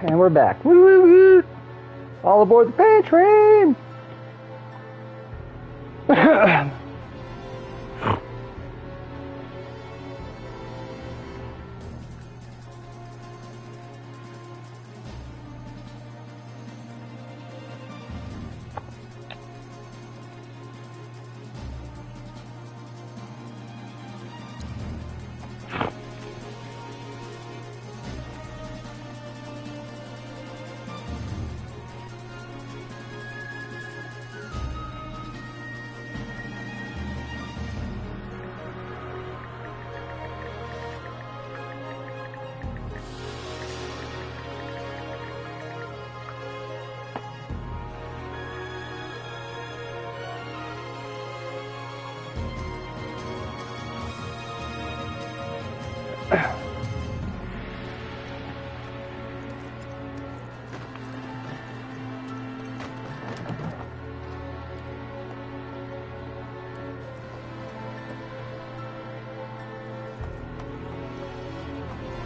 And we're back. Woo, woo, woo. All aboard the pain train!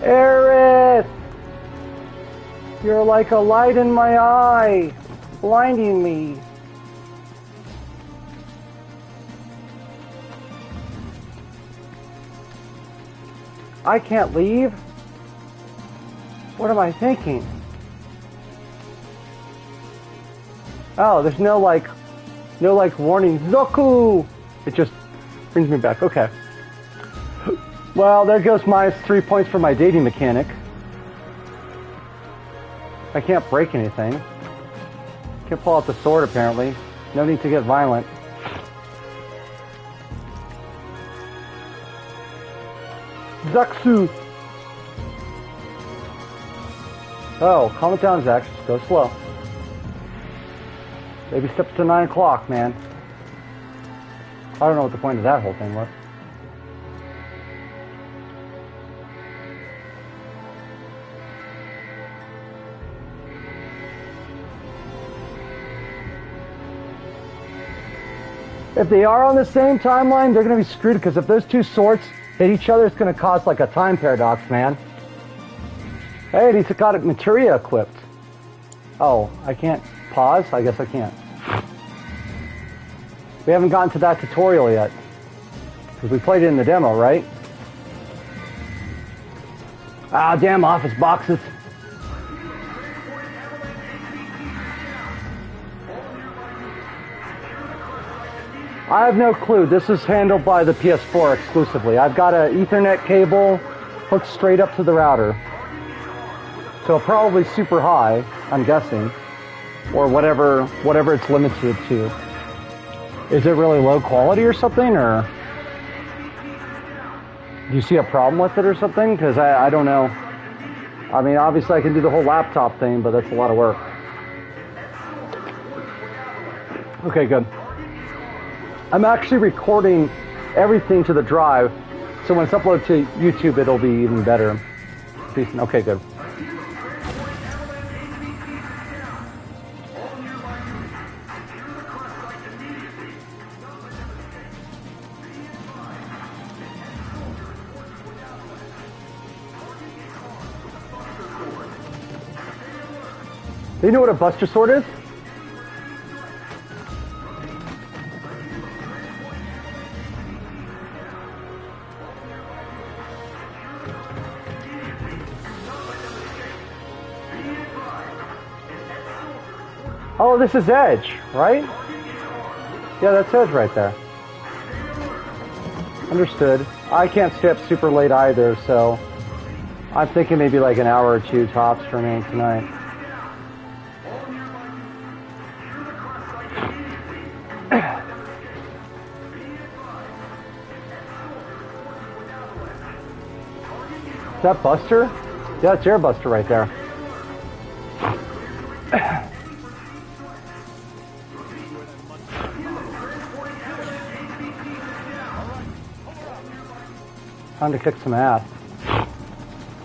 Aerith! You're like a light in my eye, blinding me. I can't leave? What am I thinking? Oh, there's no like warning, Zoku! It just brings me back, okay. Well, there goes -3 points for my dating mechanic. I can't break anything. Can't pull out the sword, apparently. No need to get violent. Zaxu! Oh, calm it down, Zax. Go slow. Baby steps to 9 o'clock, man. I don't know what the point of that whole thing was. If they are on the same timeline, they're going to be screwed, because if those two swords hit each other, it's going to cause like a time paradox, man. Hey, he's got materia equipped. Oh, I can't pause? I guess I can't. We haven't gotten to that tutorial yet, because we played it in the demo, right? Ah, damn office boxes. I have no clue. This is handled by the PS4 exclusively. I've got an Ethernet cable hooked straight up to the router. So probably super high, I'm guessing. Or whatever it's limited to. Is it really low quality or something? Or do you see a problem with it or something? Because I don't know. I mean, obviously I can do the whole laptop thing, but that's a lot of work. Okay, good. I'm actually recording everything to the drive, so when it's uploaded to YouTube, it'll be even better. Decent. Okay, good. Do you know what a Buster Sword is? Oh, this is Edge, right? Yeah, that's Edge right there. Understood. I can't stay up super late either, so I'm thinking maybe like an hour or two tops for me tonight. Is that Buster? Yeah, it's Air Buster right there. Time to kick some ass.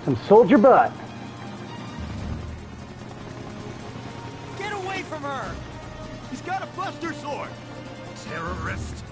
Some soldier butt. Get away from her! He's got a Buster Sword! Terrorist!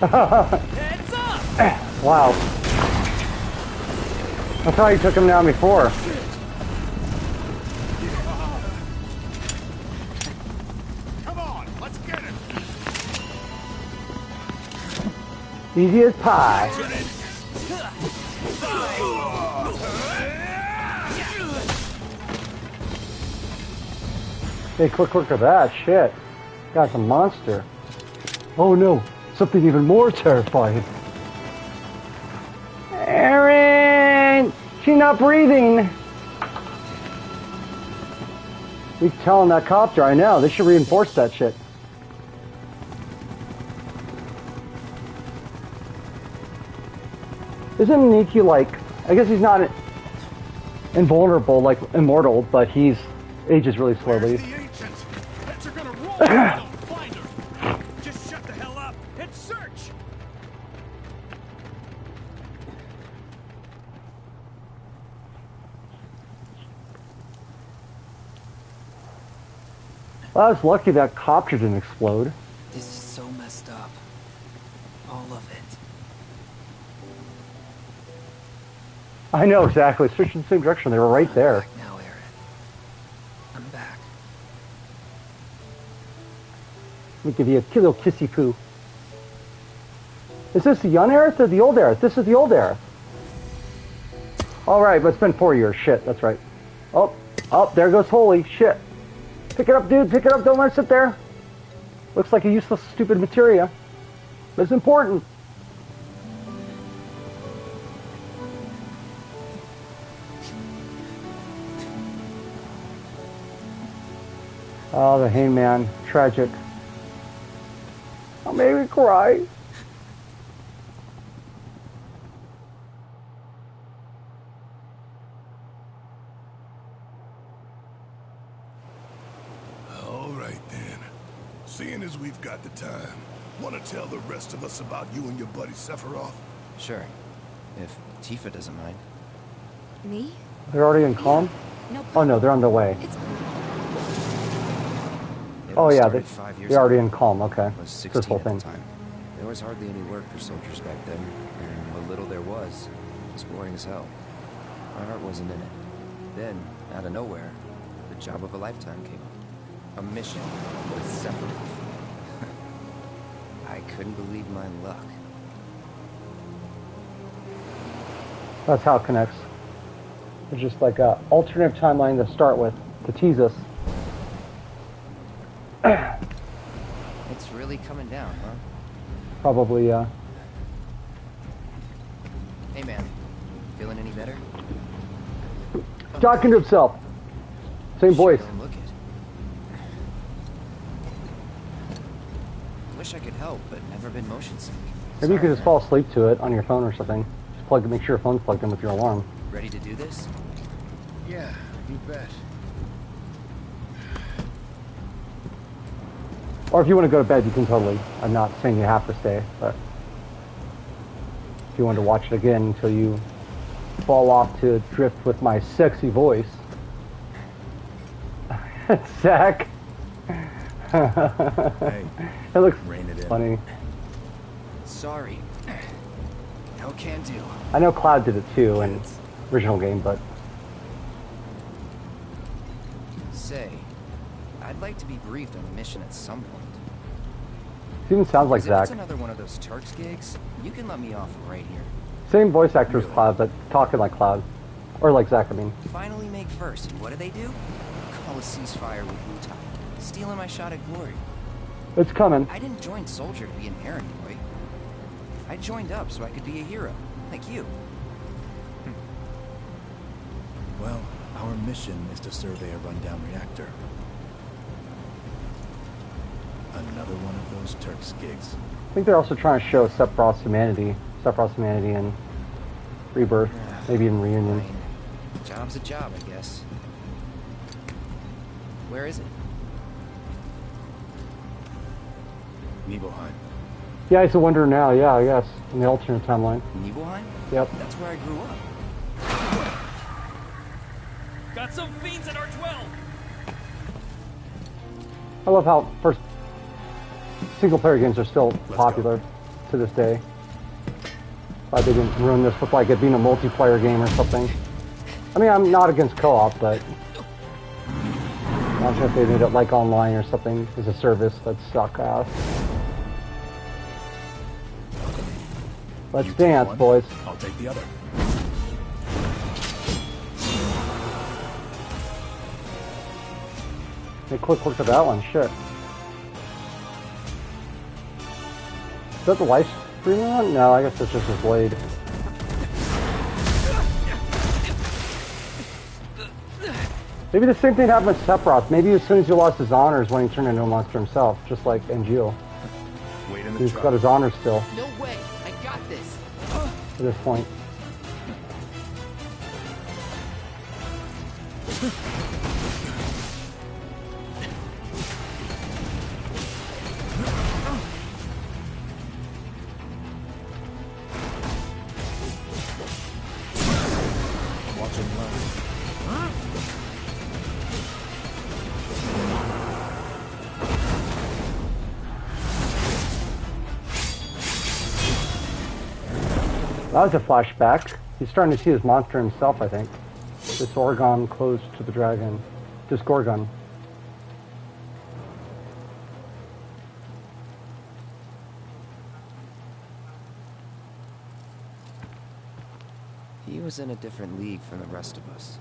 Heads up! Wow. I thought you took him down before. Come on, let's get him! Easy as pie. Hey, quick look at that. Shit. Got a monster. Oh no, something even more terrifying. Aaron! She's not breathing! We telling that copter, I know. They should reinforce that shit. Isn't Nikki like... I guess he's not invulnerable, like immortal, but he's ages really slowly. Where's the ancient? Heads are gonna roll if I don't find her. Just shut the hell up and search! Well, I was lucky that copter didn't explode. This is so messed up. All of it. I know, exactly. Switched in the same direction. They were right there. Back now, Aerith. I'm back. Let me give you a little kissy poo. Is this the young Aerith or the old Aerith? This is the old Aerith. Alright, but it's been 4 years. Shit, that's right. Oh, there goes Holy. Shit. Pick it up, dude. Pick it up. Don't let it sit there. Looks like a useless, stupid materia. But it's important. Oh, the hangman. Tragic. Oh, made me cry. All right, then. Seeing as we've got the time, want to tell the rest of us about you and your buddy Sephiroth? Sure. If Tifa doesn't mind. Me? They're already in calm? No. Oh, no, they're on their way. It's It Oh, was yeah, started 5 years they're already ago. in calm. Okay. I was This 16 whole at the thing. time. There was hardly any work for soldiers back then, and what little there was boring as hell. My heart wasn't in it. Then, out of nowhere, the job of a lifetime came up. A mission with Sephiroth. I couldn't believe my luck. That's how it connects. It's just like a alternative timeline to start with, to tease us. It's really coming down, huh? Probably, Hey man, feeling any better? talking to himself. Same voice. Don't look it. Wish I could help, but never been motion sick. Maybe you could Sorry, just fall asleep to it on your phone or something. Just make sure your phone's plugged in with your alarm. Ready to do this? Yeah, you bet. Or if you want to go to bed, you can totally. I'm not saying you have to stay, but if you want to watch it again until you fall off to drift with my sexy voice. Zach. Hey, It looks rein it in. funny. Sorry. No can do. I know Cloud did it too in original game, but Say, I'd like to be briefed on a mission at some point. it even sounds like 'Cause if it's Zach. another one of those Turks gigs, you can let me off right here. Same voice actor as Cloud, but talking like Cloud. Or like Zach, I mean. Finally make first, and what do? Call a ceasefire with Wu-Tai. Stealing my shot at glory. It's coming. I didn't join Soldier to be an errand boy. I joined up so I could be a hero, like you. Well, our mission is to survey a rundown reactor. Another one of those Turks gigs. I think they're also trying to show Sephiroth's humanity. Sephiroth's humanity in Rebirth. Maybe in Reunion. Fine. Job's a job, I guess. Where is it? Nibelheim. Yeah, it's a wonder now, yeah, I guess. In the alternate timeline. Nibelheim? Yep. That's where I grew up. Got some fiends at R12! I love how first single player games are still popular. to this day. Glad they didn't ruin this with like it being a multiplayer game or something. I mean, I'm not against co-op, but I'm sure if they made it like online or something as a service, that'd suck ass. Let's dance, one, boys. I'll take the other. Hey, quick look at that one, shit. Is that the live streaming one? No, I guess it's just his blade. Maybe the same thing happened with Sephiroth. Maybe as soon as he lost his honors when he turned into a monster himself, just like Angeal. Wait in the He's truck. got his honors still No way! I got this! at this point. Watch and learn. That was a flashback. He's starting to see his monster himself, I think. This Oregon close to the dragon. This Gorgon. He was in a different league from the rest of us.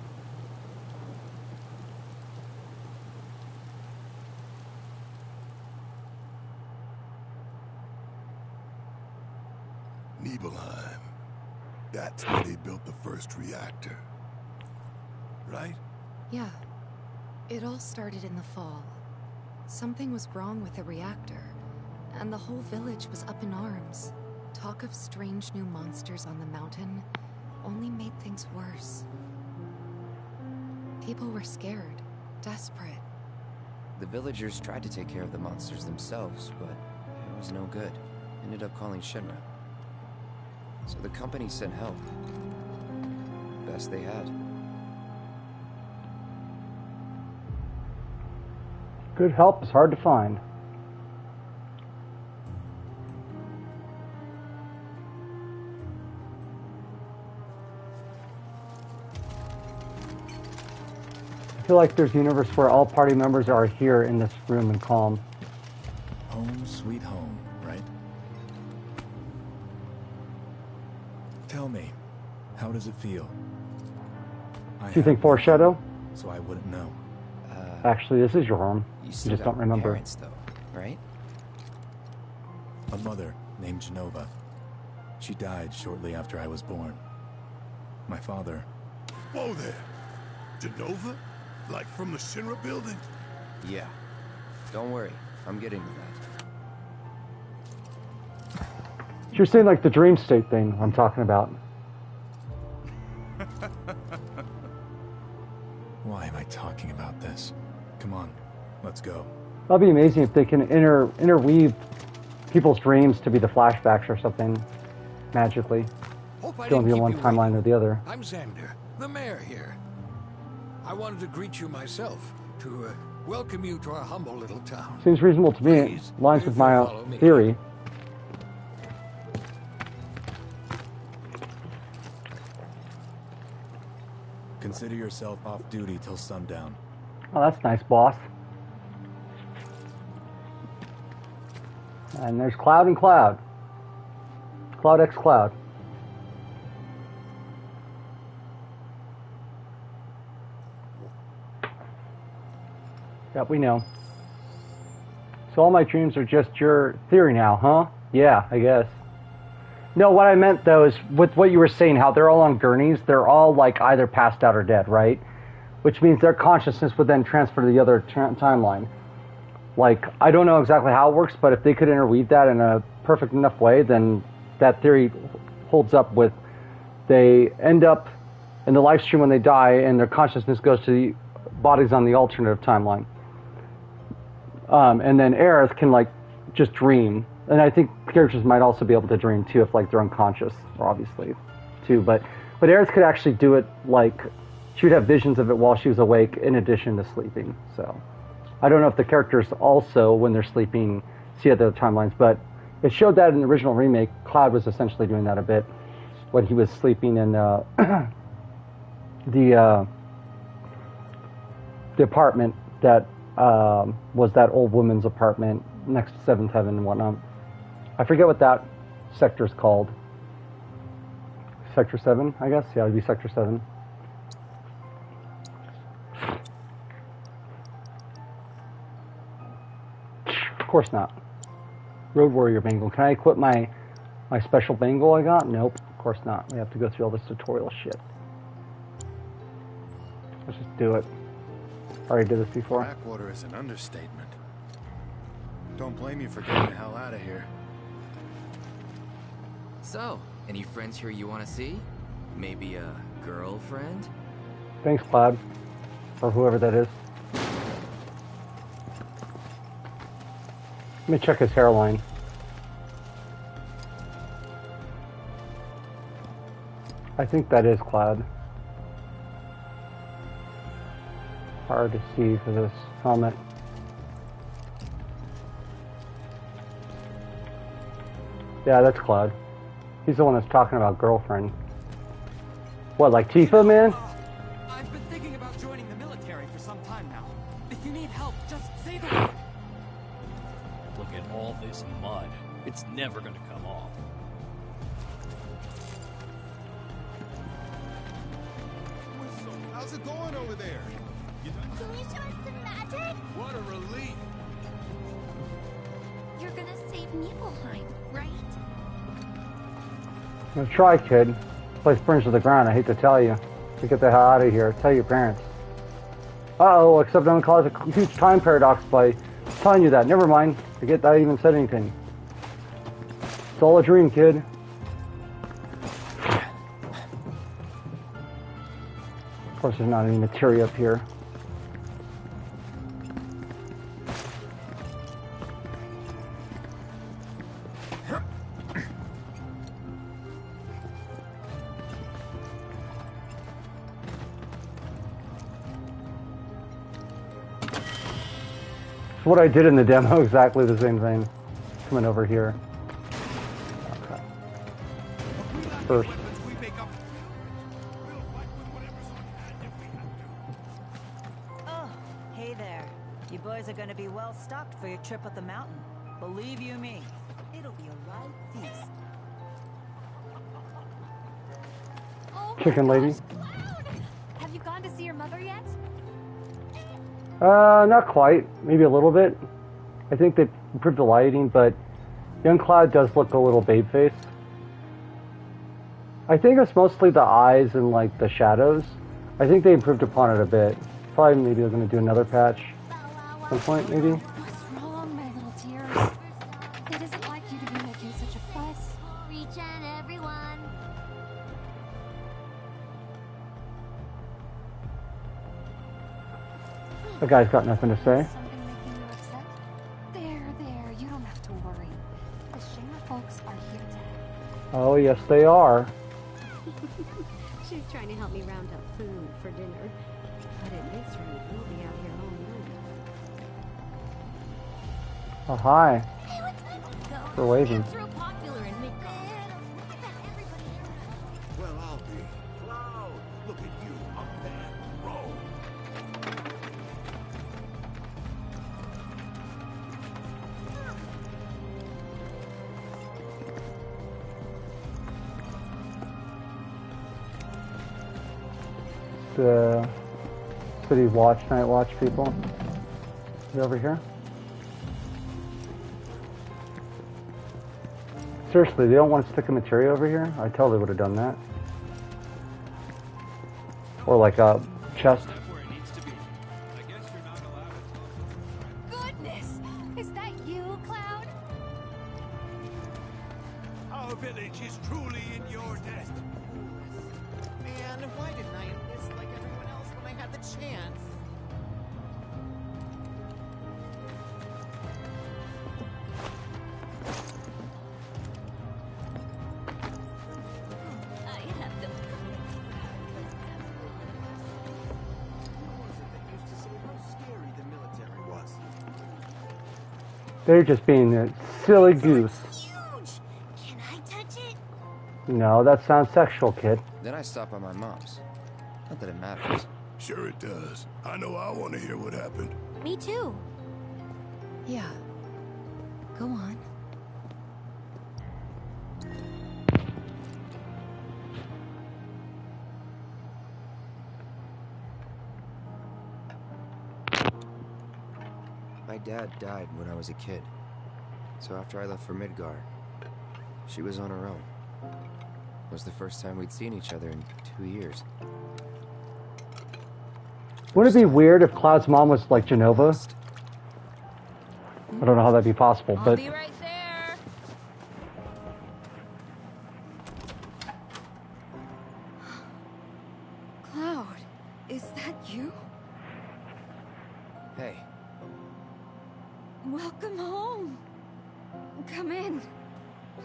Nibelheim. That's where they built the first reactor. Right? Yeah. It all started in the fall. Something was wrong with the reactor, and the whole village was up in arms. Talk of strange new monsters on the mountain only made things worse. People were scared, desperate. The villagers tried to take care of the monsters themselves, but it was no good. Ended up calling Shinra. So the company sent help. Best they had. Good help is hard to find. I feel like there's a universe where all party members are here in this room and calm. Home sweet home, right? Tell me, how does it feel? Do you think foreshadow? So I wouldn't know. Actually, this is your home. You still just got don't remember. Parents, though, right? A mother named Genova. She died shortly after I was born. My father, Whoa there. Genova? Like from the Shinra building? Yeah. Don't worry, I'm getting to that. You're saying like the dream state thing I'm talking about. why am I talking about this? Come on, let's go. That'd be amazing if they can interweave people's dreams to be the flashbacks or something magically. Hope I Don't didn't be keep one you timeline waiting. or the other. I'm Xander, the mayor here. I wanted to greet you myself, to welcome you to our humble little town. Seems reasonable to me. It Please, lines if with you my follow me. theory. Consider yourself off duty till sundown. Oh, that's nice, boss. And there's Cloud and Cloud. Cloud X Cloud. Yep, we know. So all my dreams are just your theory now, huh? Yeah, I guess. No, what I meant though is with what you were saying, how they're all on gurneys, they're all like either passed out or dead, right? Which means their consciousness would then transfer to the other timeline. Like, I don't know exactly how it works, but if they could interweave that in a perfect enough way, then that theory holds up with they end up in the live stream when they die and their consciousness goes to the bodies on the alternative timeline. And then Aerith can like just dream. And I think characters might also be able to dream too if like they're unconscious, obviously, too. But Aerith could actually do it like she would have visions of it while she was awake in addition to sleeping. So I don't know if the characters also, when they're sleeping, see other timelines, but It showed that in the original remake. Cloud was essentially doing that a bit when he was sleeping in the apartment that was that old woman's apartment next to 7-7 and whatnot. I forget what that sector's called. Sector 7, I guess? Yeah, it would be Sector 7. Of course not. Road Warrior Bangle. Can I equip my special bangle I got? Nope, of course not. We have to go through all this tutorial shit. Let's just do it. Already did this before. Backwater is an understatement. Don't blame you for getting the hell out of here. So, any friends here you want to see? Maybe a girlfriend? Thanks, Cloud. Or whoever that is. Let me check his hairline. I think that is Cloud. Hard to see for this helmet. Yeah, that's Cloud. He's the one that's talking about girlfriend. What, like Tifa, man? I've been thinking about joining the military for some time now. If you need help, just say the word. Look at all this mud. It's never gonna come off. How's it going over there? Can you show us some magic? What a relief. You're gonna save Nibelheim, right? I'm gonna try, kid. This place burns to the ground, I hate to tell you. To get the hell out of here. Tell your parents. Uh-oh, except I'm gonna cause a huge time paradox by telling you that. Never mind. Forget that I even said anything. It's all a dream, kid. Of course, there's not any materia up here. It's what I did in the demo, exactly the same thing. Coming over here. Okay. First. Oh, hey there. You boys are gonna be well stocked for your trip up the mountain. Believe you me, it'll be a right feast. Oh Chicken my lady. gosh, Cloud! Have you gone to see your mother yet? Not quite. Maybe a little bit. I think they improved the lighting, but young Cloud does look a little babe-faced. I think it's mostly the eyes and, like, the shadows. I think they improved upon it a bit. Probably maybe they're going to do another patch at some point, maybe. What's wrong, my little dear? It isn't like you to be making such a fuss. Reach in, everyone. The guy's got nothing to say. Something making you upset? There, you don't have to worry. The Shinger folks are here to help. Oh, yes, they are. She's trying to help me round up food for dinner. But at this rate, we'll be out here all night. Oh, hi. Hey, what's up? For waving. It's real popular in Midgard. Well, I'll be. Cloud, look at you, a man grown. The city watch, night watch people. You over here? Seriously, they don't want to stick a materia over here? I totally would have done that. Or like a chest. That's where it needs to be. I guess you're not allowed to talk. Goodness! Is that you, Cloud? Our village is truly in your debt. Man, why didn't I enlist like everyone else when I had the chance? I have the Who was it that used to say how scary the military was? They're just being a silly goose. you! No, that sounds sexual, kid. Then I stop by my mom's. Not that it matters. Sure it does. I know I want to hear what happened. Me too. Yeah. Go on. My dad died when I was a kid. So after I left for Midgar, she was on her own. It was the first time we'd seen each other in 2 years. Wouldn't it be weird if Cloud's mom was like Genova? I don't know how that'd be possible, I'll but be right there. Cloud, is that you? Hey, Welcome home. Come in.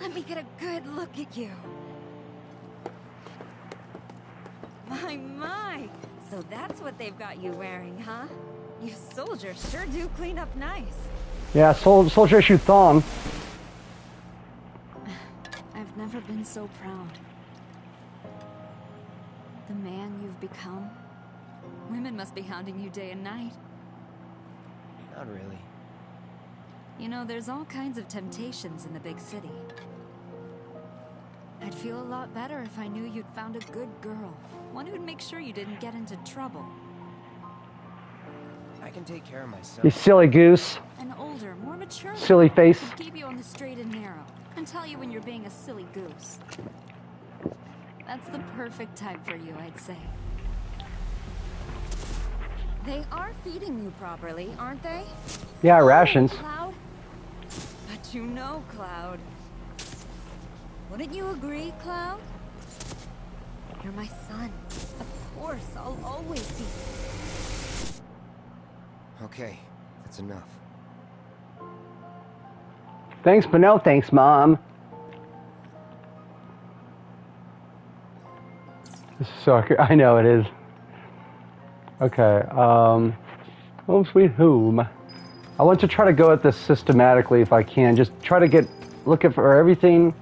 Let me get a good look at you. My. So that's what they've got you wearing, huh? You soldiers sure do clean up nice. yeah, soldier issue thong. I've never been so proud. The man you've become. Women must be hounding you day and night. not really. You know, there's all kinds of temptations in the big city. I'd feel a lot better if I knew you'd found a good girl. One who'd make sure you didn't get into trouble. I can take care of myself. You silly goose. An older, more mature Silly girl face. who'd keep you on the straight and narrow and tell you when you're being a silly goose. That's the perfect type for you, I'd say. They are feeding you properly, aren't they? Yeah, rations. Cloud? But you know, Cloud. Wouldn't you agree, Cloud? You're my son. Of course, I'll always be. Okay, that's enough. Thanks, but no thanks, Mom. Sucker. I know it is. Okay, home sweet home. I want to try to go at this systematically if I can. Just try to look for everything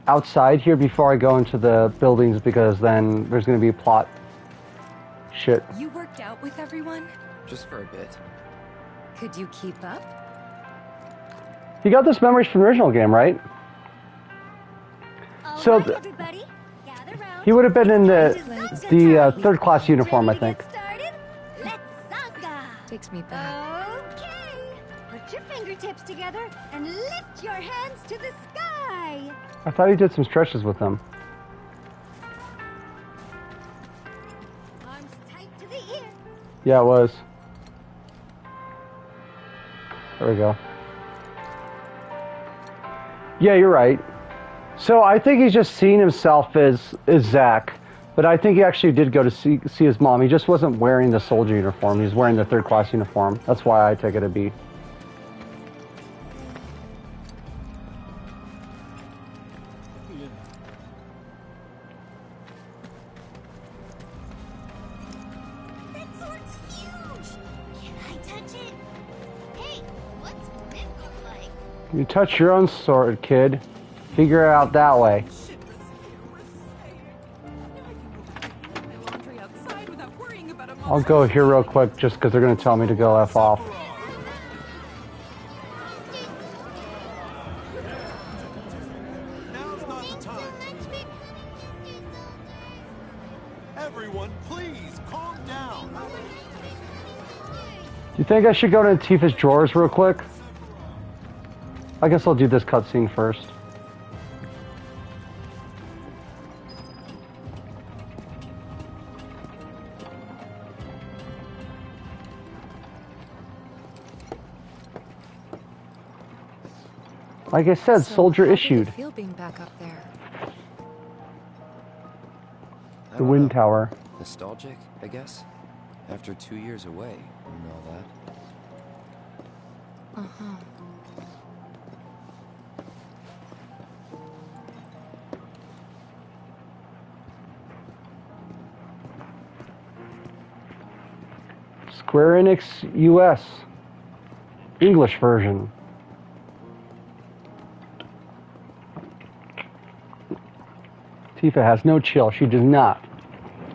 outside here before I go into the buildings, because then there's going to be plot shit. You worked out with everyone? Just for a bit. Could you keep up? You got those memories from the original game, right? So everybody, gather round. he would have been in the third class uniform, I think. Let's saga. Takes me back. Okay. Put your fingertips together and lift your hands to the sky. I thought he did some stretches with them. Arms tight to the ear. Yeah, it was. There we go. Yeah, you're right. So I think he's just seeing himself as Zack, but I think he actually did go to see his mom. He just wasn't wearing the soldier uniform. He was wearing the third class uniform. That's why I take it to be. That sword's huge. Can I touch it? Hey, what's Midgar like? You touch your own sword, kid. Figure it out that way. I'll go here real quick just because they're going to tell me to go F off. Now's not the time. Everyone, please calm down. Do you think I should go to Tifa's drawers real quick? I guess I'll do this cutscene first. Like I said, soldier issued. How did it feel being back up there? I The don't wind know. tower. Nostalgic, I guess? After 2 years away and all that. Uh-huh. Square Enix US. English version. Tifa has no chill. She does not.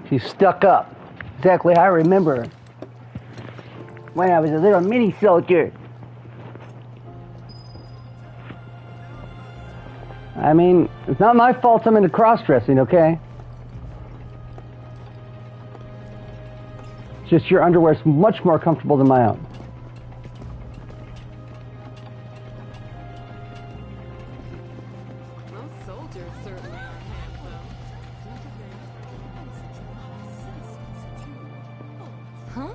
She's stuck up. Exactly how I remember her. When I was a little mini soldier. I mean, it's not my fault I'm into cross-dressing, okay? It's just your underwear's much more comfortable than my own. Most soldiers certainly are handsome. Huh?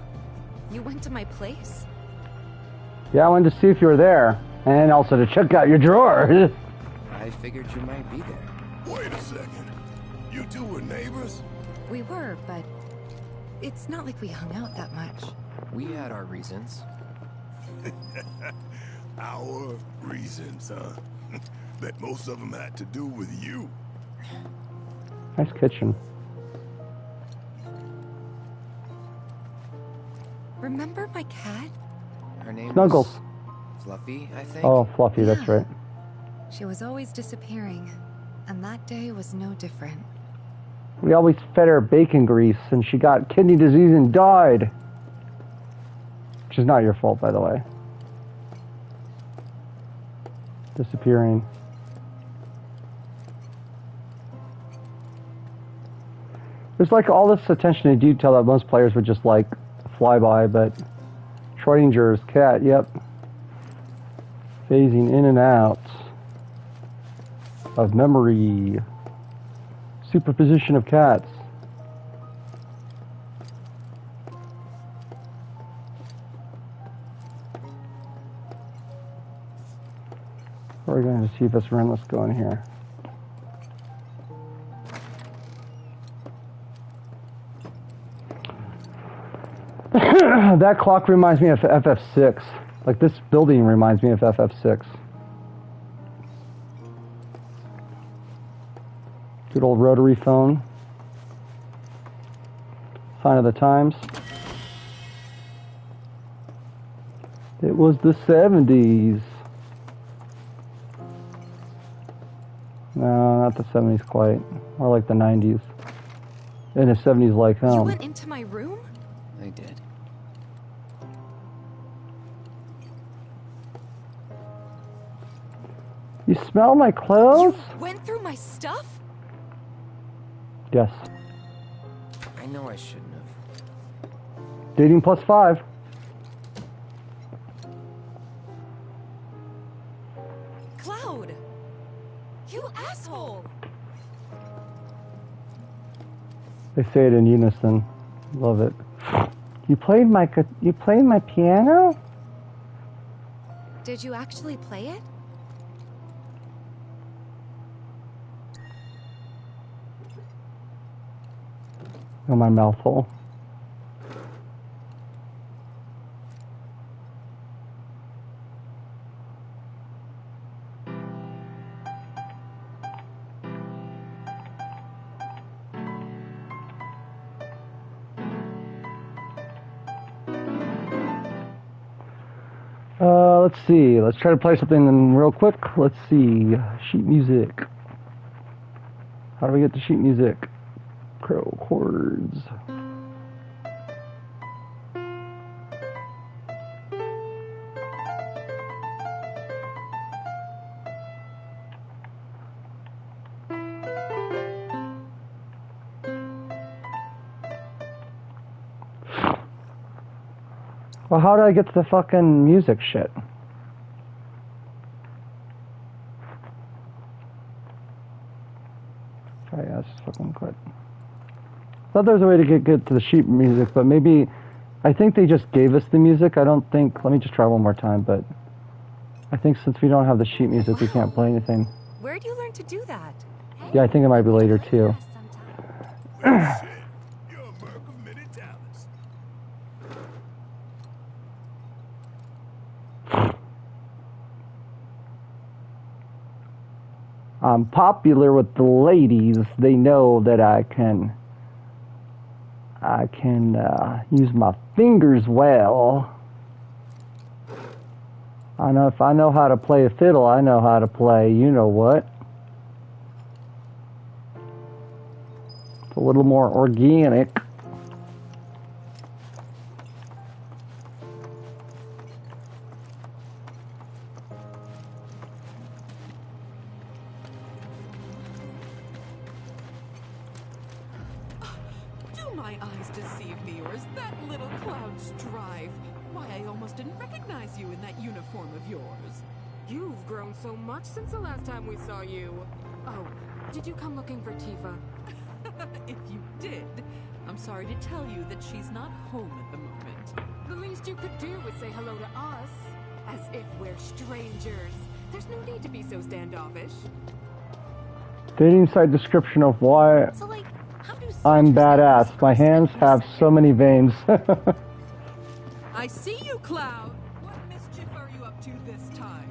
You went to my place? Yeah, I wanted to see if you were there. And also to check out your drawers. I figured you might be there. Wait a second. You two were neighbors? We were, but it's not like we hung out that much. We had our reasons. Our reasons, huh? Bet most of them had to do with you. Nice kitchen. Remember my cat? Her name Snuggles. was Fluffy, I think. Oh, Fluffy, that's Yeah. right. She was always disappearing, and that day was no different. We always fed her bacon grease, and she got kidney disease and died. Which is not your fault, by the way. Disappearing. There's like all this attention to detail that most players would just like fly by, but Schrodinger's cat, yep. Phasing in and out of memory. Superposition of cats. We're going to see if this run. Let's go in here. That clock reminds me of FF6. Like this building reminds me of FF6. Good old rotary phone. Sign of the times. It was the 70s. No, not the 70s quite. More like the 90s. And the 70s like home. You went into my room? I did. You smell my clothes? You went through my stuff? Yes. I know I shouldn't have. Dating plus 5. Cloud! You asshole! They say it in unison. Love it. You played my piano? Did you actually play it? Oh, my mouth hole. Let's see. Let's try to play something real quick. Let's see. Sheet music. How do we get to sheet music? Crow chords. Well, how do I get to the fucking music shit? Sorry, that's fucking quit. Thought there was a way to get to the sheet music, but maybe I think they just gave us the music. I don't think. Let me just try one more time. But I think since we don't have the sheet music, we can't play anything. Where'd you learn to do that? Yeah, I think it might be later too. Well, shit. You're a merc of many talents. I'm popular with the ladies. They know that I can use my fingers well. I know if I know how to play a fiddle, I know how to play, you know what. a little more organic. Do my eyes deceive me, or is that little Cloud strive? Why, I almost didn't recognize you in that uniform of yours. You've grown so much since the last time we saw you. Oh, did you come looking for Tifa? If you did, I'm sorry to tell you that she's not home at the moment. The least you could do was say hello to us. As if we're strangers. There's no need to be so standoffish. Dating site description of why So, like, how do I'm badass. My hands have so many veins. I see you, Cloud. What mischief are you up to this time?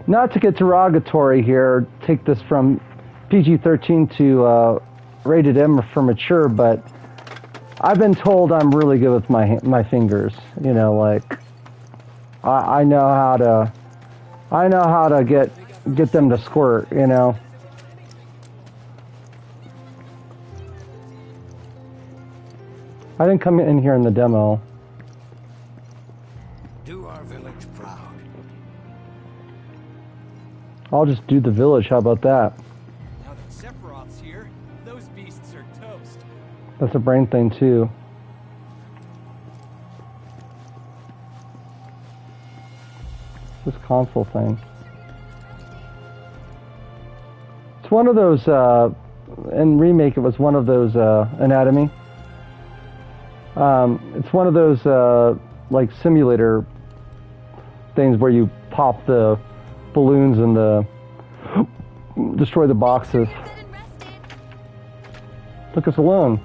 Not to get derogatory here, take this from PG-13 to rated M for mature, but I've been told I'm really good with my fingers. You know, like I know how to get them to squirt. You know. I didn't come in here in the demo. Do our village proud. I'll just do the village. How about that? Now that Sephiroth's here, those beasts are toast. That's a brain thing too. This console thing. It's one of those, in Remake it was one of those, Anatomy. It's one of those, like simulator things where you pop the balloons and destroy the boxes. Took us alone.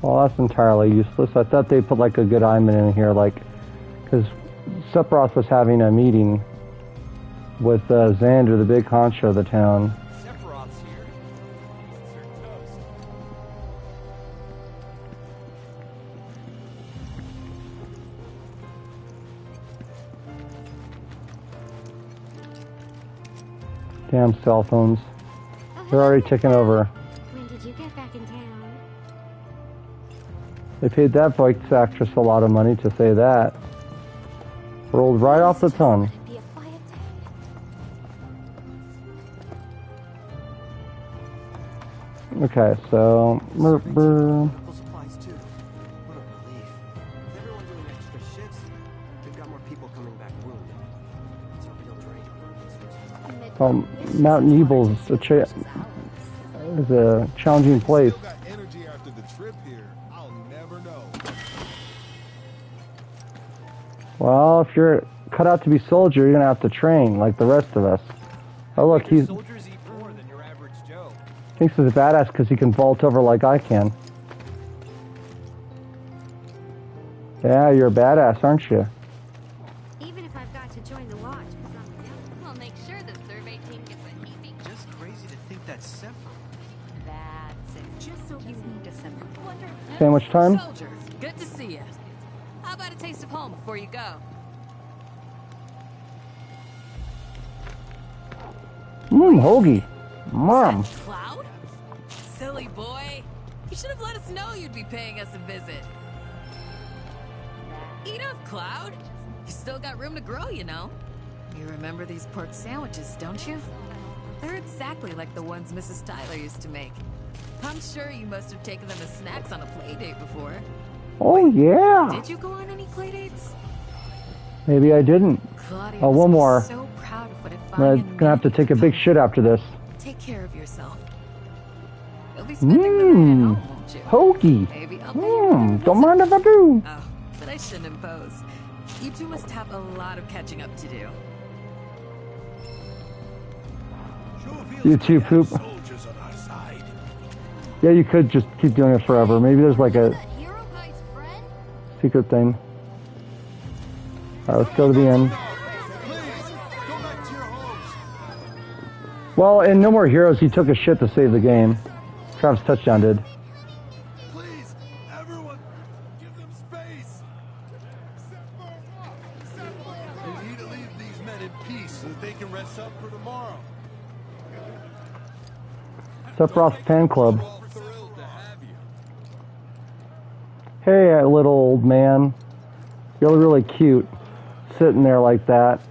Well, that's entirely useless. I thought they put like a good Iman in here, like, because Sephiroth was having a meeting with Xander, the big honcho of the town. Sephiroth's here. Beasts are toast. Damn cell phones. They're already taking over. When did you get back in town? They paid that voice actress a lot of money to say that. Rolled right off the tongue. Be a quiet day. Okay, so... Medical supplies too. What a relief. With everyone doing extra shifts, we've got more people coming back wounded. It's a real drain. Mount Nebel is a challenging place. Still got energy after the trip here. I'll never know. Well, if you're cut out to be soldier, you're gonna have to train like the rest of us. Oh look, he's Soldiers eat more than your average Joe. thinks he's a badass because he can vault over like I can. Yeah, you're a badass, aren't you? Even if I've got to join the watch, because I'm young, I'll make sure the survey team gets a heaping. Just crazy to think that's Sephiroth. That's it. Just so you need a simple wonder. Sandwich time? Soldier, good to see you. How about a taste of home before you go? Hoagie. Mom. Cloud? Silly boy. You should have let us know you'd be paying us a visit. Eat up, Cloud. You still got room to grow, you know. You remember these pork sandwiches, don't you? They're exactly like the ones Mrs. Tyler used to make. I'm sure you must have taken them as snacks on a play date before. Oh yeah. Did you go on any play dates? Maybe I didn't. Claudia Oh, one was more. so proud of what it I'm gonna have to take a big shit after this. Take care of yourself. You'll be spending the night at home, won't you? Hoagie. Maybe I'll pay you. Don't mind if I do. Oh, but I shouldn't impose. You two must have a lot of catching up to do. You too, poop. Soldiers on our side. Yeah, you could just keep doing it forever. Maybe there's like a secret thing. Alright, let's go to the end. Well, in No More Heroes, he took a shit to save the game. Travis Touchdown did. Please, everyone, give them space. We need to leave these men in peace so that they can rest up for tomorrow. Sephiroth Fan Club. Hey, little old man. You look really cute. Sitting there like that.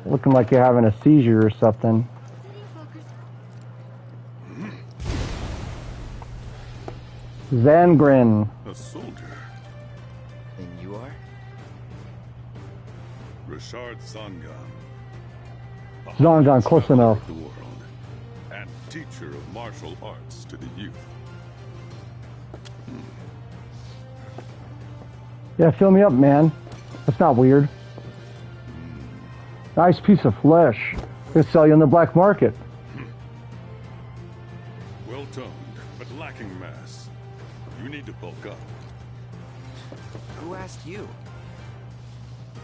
Looking like you're having a seizure or something. Zangrin. A soldier. And you are? Richard Zangan. Zangan, close enough. The world, and teacher of martial arts to the youth. Yeah, fill me up, man. That's not weird. Nice piece of flesh. They sell you on the black market. Well toned, but lacking mass. You need to bulk up. Who asked you?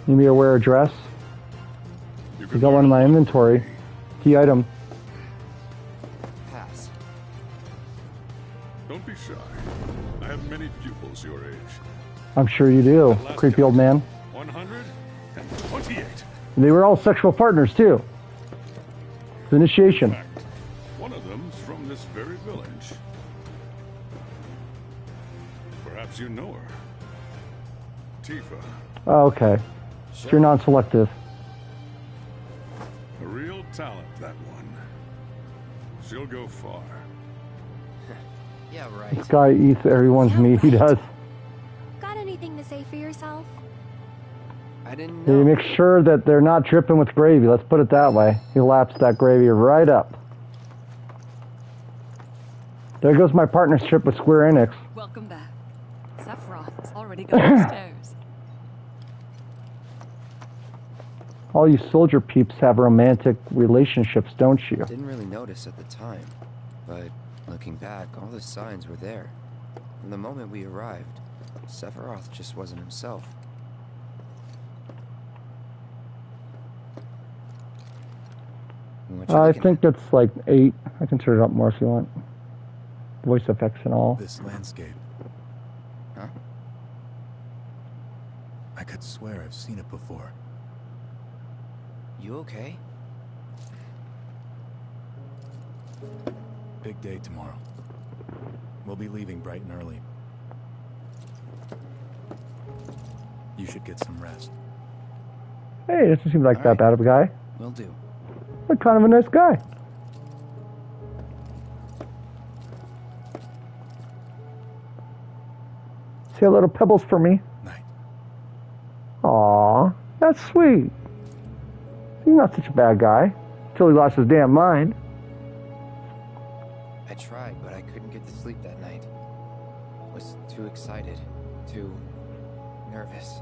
Need me to wear a dress? You got one in my inventory. Key item. Pass. Don't be shy. I have many pupils your age. I'm sure you do, creepy old man. 128. They were all sexual partners, too. It's initiation. One of them's from this very village. Perhaps you know her. Tifa. Oh, okay. So you're non-selective. A real talent, that one. She'll go far. Yeah, right. This guy eats everyone's meat, he does. Got anything to say for yourself? I didn't You know. make sure that they're not dripping with gravy, let's put it that way. He laps that gravy right up. There goes my partnership with Square Enix. Welcome back. Sephiroth's already got upstairs. All you soldier peeps have romantic relationships, don't you? Didn't really notice at the time, but looking back, all the signs were there. From the moment we arrived, Sephiroth just wasn't himself. I think that's like 8. I can turn it up more if you want. Voice effects and all. This landscape. Huh? I could swear I've seen it before. You okay? Big day tomorrow. We'll be leaving bright and early. You should get some rest. Hey, doesn't seem like that bad of a guy. Will do. Like kind of a nice guy. See a little pebbles for me? Night. Aw, that's sweet. He's not such a bad guy. Until he lost his damn mind. I tried, but I couldn't get to sleep that night. Was too excited, too nervous.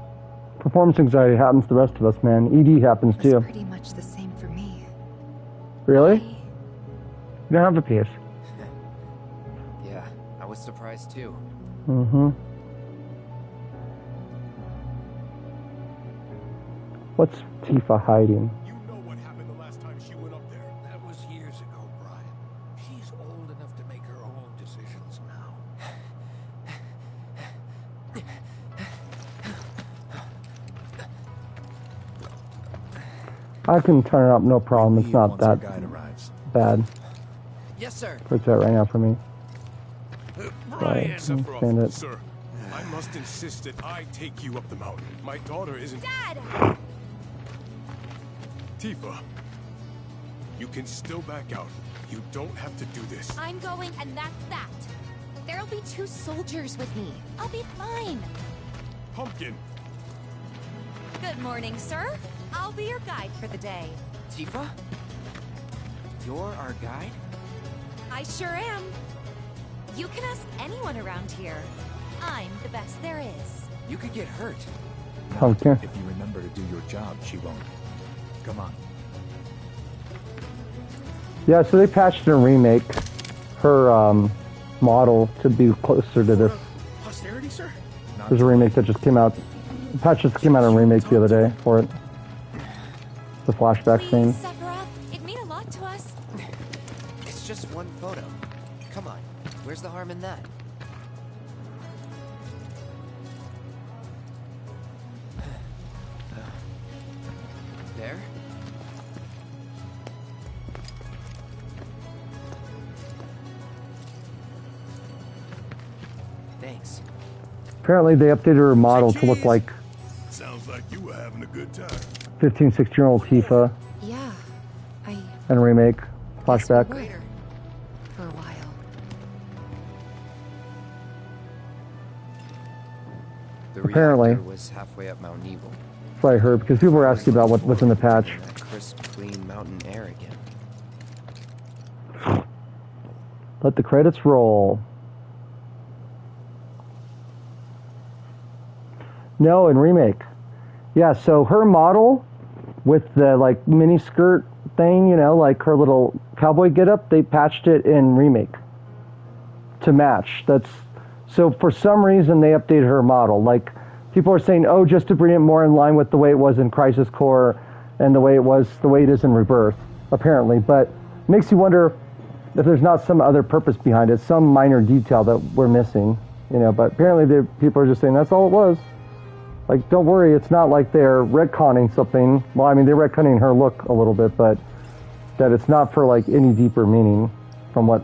Performance anxiety happens to the rest of us, man. ED happens It was too. pretty much the same for me. Really? You don't have a PS. Yeah, I was surprised too. Mm-hmm. What's Tifa hiding? You know what happened the last time she went up there. That was years ago, Brian. She's old enough to make her own decisions now. I can turn it up, no problem. It's not Once our that guide arrives. bad. Yes, sir. What's that right now for me? Brian! Stand Sephiroth, it. sir, I must insist that I take you up the mountain. My daughter isn't... Dad! Tifa, you can still back out. You don't have to do this. I'm going, and that's that. There'll be 2 soldiers with me. I'll be fine. Pumpkin! Good morning, sir. I'll be your guide for the day. Tifa? You're our guide? I sure am. You can ask anyone around here. I'm the best there is. You could get hurt. Pumpkin. If you remember to do your job, she won't. Come on. Yeah, so they patched in a remake her model to be closer to this. Posterity, sir? There's a remake that just came out patch just came out in remake the other day for it. The flashback scene. Sephiroth, it'd mean a lot to us. It's just one photo. Come on, where's the harm in that? There? Thanks. Apparently they updated her model to look like Sounds like you were having a good time. 15, 16-year-old Tifa Yeah, in a remake. Flashback. for a while. The Apparently. reactor was halfway up Mount Evil. That's what I heard, because people were asking about what's in the patch. That crisp, clean mountain air again. Let the credits roll. No, in remake. Yeah, so her model with the like mini skirt thing, you know, like her little cowboy getup, they patched it in remake to match. That's so for some reason they updated her model. Like people are saying, oh, just to bring it more in line with the way it was in Crisis Core and the way it is in Rebirth, apparently. But makes you wonder if there's not some other purpose behind it, some minor detail that we're missing, you know. But apparently people are just saying that's all it was. Like, don't worry, it's not like they're retconning something. Well, I mean, they're retconning her look a little bit, but that it's not for, like, any deeper meaning from what...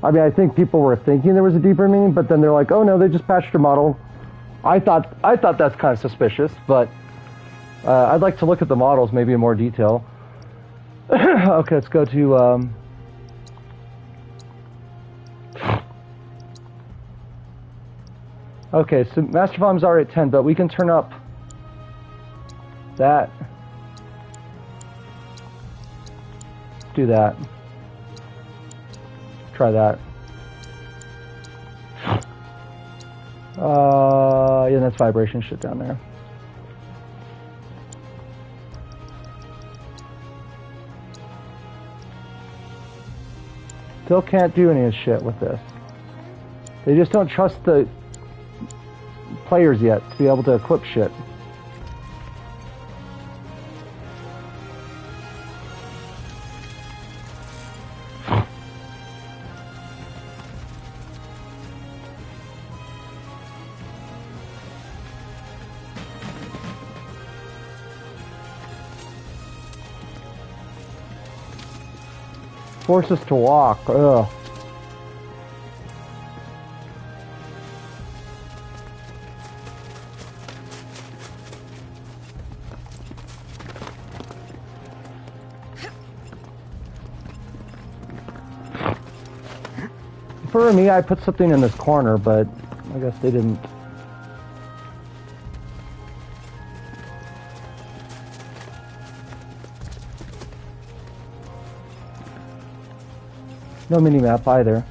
I mean, I think people were thinking there was a deeper meaning, but then they're like, oh, no, they just patched her model. I thought that's kind of suspicious, but I'd like to look at the models maybe in more detail. Okay, let's go to... Okay, so Master Bomb's already at 10, but we can turn up that. Do that. Try that. Yeah, that's vibration shit down there. Still can't do any of this shit with this. They just don't trust the players yet to be able to equip shit. Force us to walk. Ugh. For me, I put something in this corner, but I guess they didn't. No mini-map either.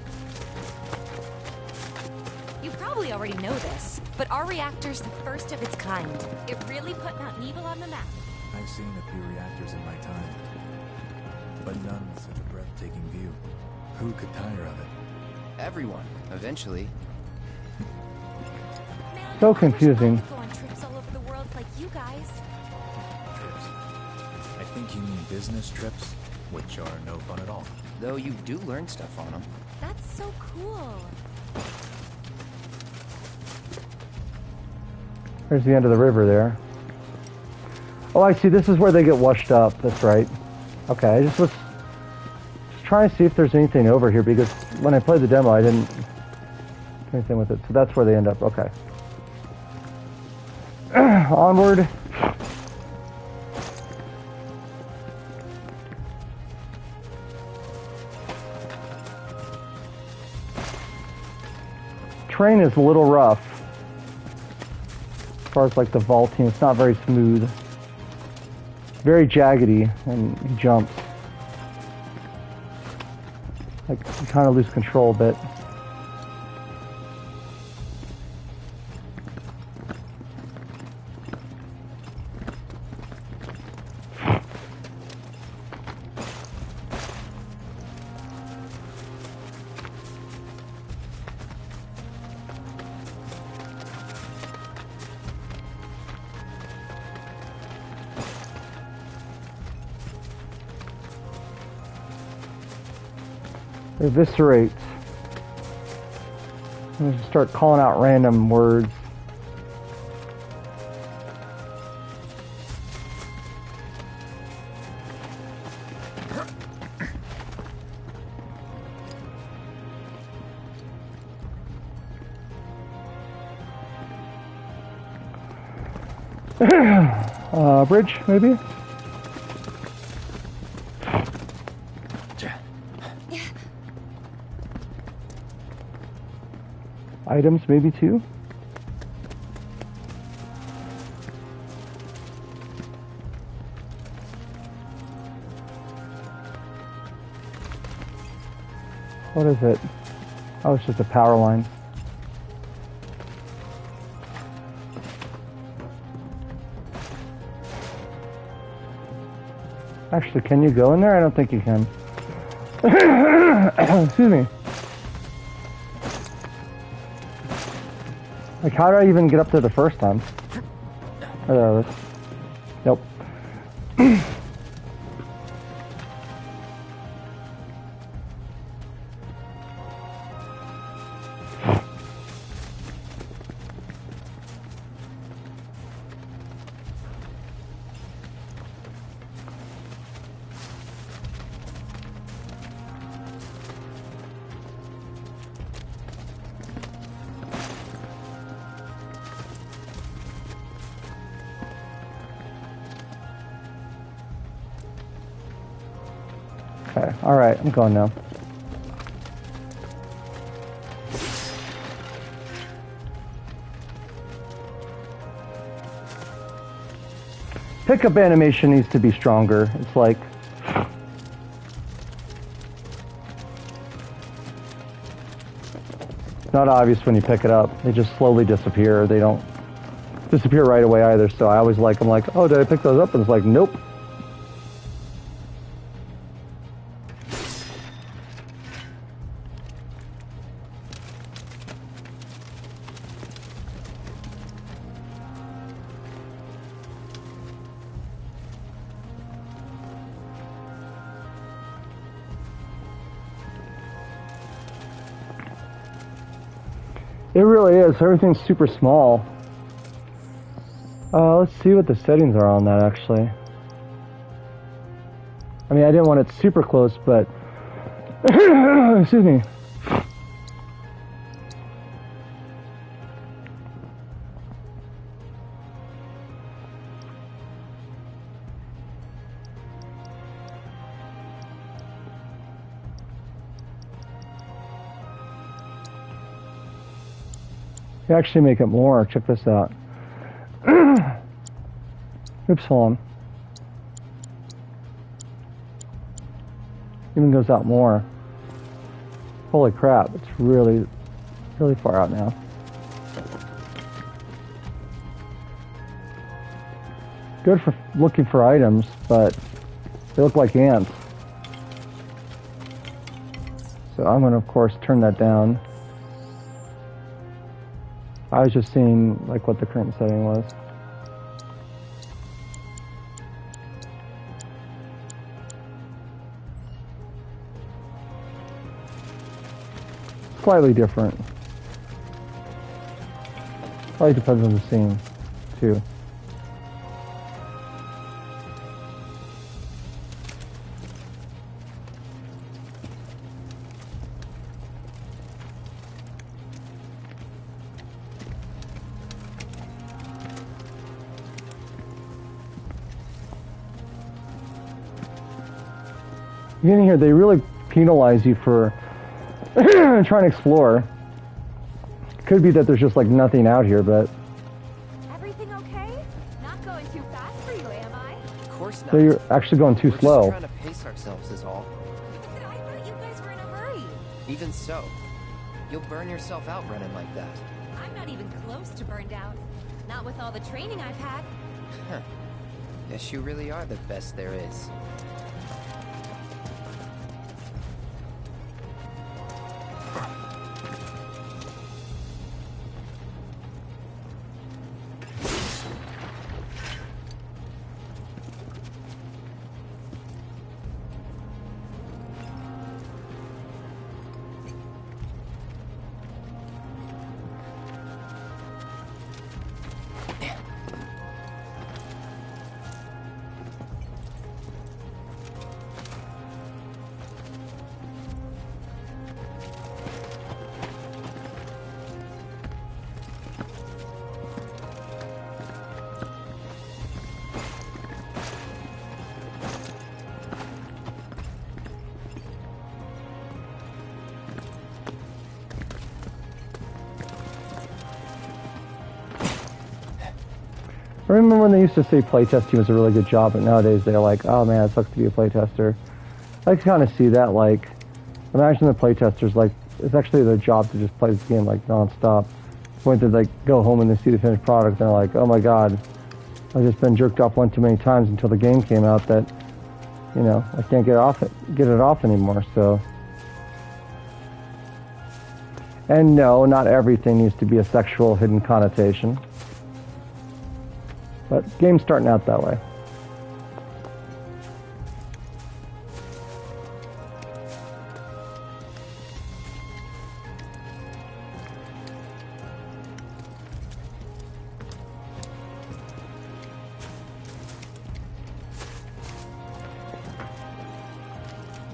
You probably already know this, but our reactor's the first of its kind. It really put Mount Evil on the map. I've seen a few reactors in my time, but none with such a breathtaking view. Who could tire of it? Everyone, eventually. So confusing. Go on trips all over the world like you guys. Trips. I think you mean business trips, which are no fun at all. Though you do learn stuff on them. That's so cool. There's the end of the river there. Oh, I see. This is where they get washed up. That's right. Okay, I just was trying to see if there's anything over here, because when I played the demo, I didn't do anything with it. So that's where they end up. Okay. Onward. Terrain is a little rough. As far as like the vaulting, it's not very smooth. Very jaggedy when he jumps. Like, you kind of lose control a bit. Eviscerate. I'm gonna start calling out random words. Bridge, maybe? Items, maybe too? What is it? Oh, it's just a power line. Actually, can you go in there? I don't think you can. Excuse me. Like, how did I even get up there the first time? Oh, there it is. Nope. Okay, alright, I'm going now. Pickup animation needs to be stronger. It's like... It's not obvious when you pick it up. They just slowly disappear. They don't disappear right away either, so I always like, I'm like, oh, did I pick those up? And it's like, nope. It really is. Everything's super small. Let's see what the settings are on that, actually. I mean, I didn't want it super close, but... Excuse me. You actually make it more. Check this out. Oops, hold on. Even goes out more. Holy crap, it's really, really far out now. Good for looking for items, but they look like ants. So I'm going to, of course, turn that down. I was just seeing like what the current setting was. Slightly different. Probably depends on the scene, too. In here, they really penalize you for trying to explore. Could be that there's just like nothing out here, but Everything okay? Not going too fast for you, am I? Of course not. so you're actually going too slow. We're just trying to pace ourselves is all. But I thought you guys were in a hurry. Even so, you'll burn yourself out running like that. I'm not even close to burned out. Not with all the training I've had. Huh. Guess you really are the best there is. I remember when they used to say playtesting was a really good job, but nowadays they're like, oh man, it sucks to be a playtester. I can kind of see that, like, imagine the playtesters, like, it's actually their job to just play this game, like, non-stop. When they, like, go home and they see the finished product, they're like, oh my god, I've just been jerked off one too many times until the game came out that, you know, I can't get it off anymore, so. And no, not everything needs to be a sexual hidden connotation. But game's starting out that way.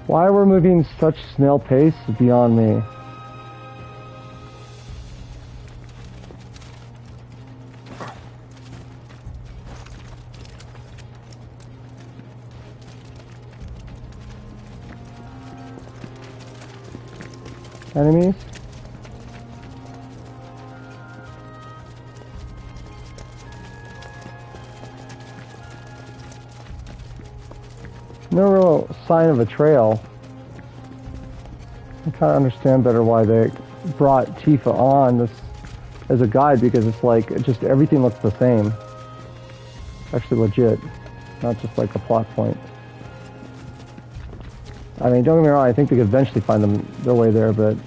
Why we're moving such snail pace is beyond me. Enemies? No real sign of a trail. I kind of understand better why they brought Tifa on this as a guide, because it's like, just everything looks the same. Actually legit, not just like a plot point. I mean, don't get me wrong, I think they could eventually find their way there, but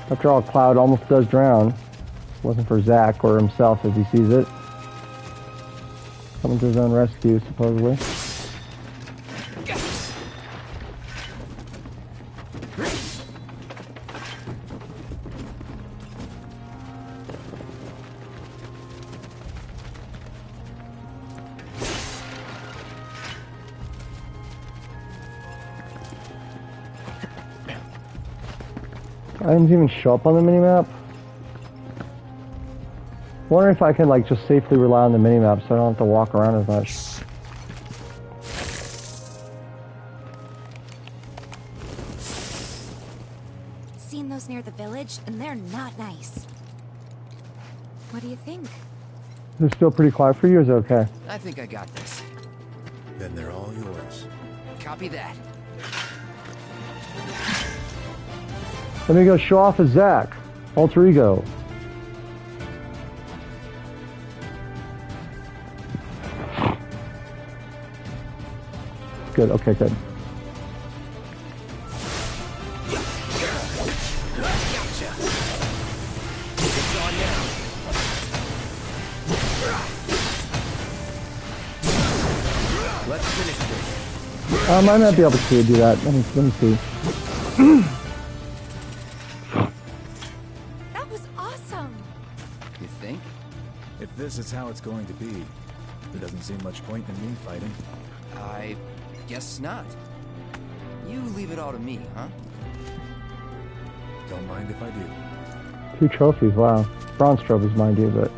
after all, Cloud almost does drown. If it wasn't for Zack or himself as he sees it. Coming to his own rescue, supposedly. Items even show up on the minimap? Wondering if I can like just safely rely on the minimap so I don't have to walk around as much. Seen those near the village, and they're not nice. What do you think? Is it still pretty quiet for you, or is it okay? I think I got this. Then they're all yours. Copy that. Let me go show off as Zack. Alter ego. Good, okay, good. Let's finish this. I might be able to do that. Let me see. That was awesome. You think? If this is how it's going to be, there doesn't seem much point in me fighting. I guess not. You leave it all to me, huh? Don't mind if I do. 2 trophies, wow. Bronze trophies, mind you, but...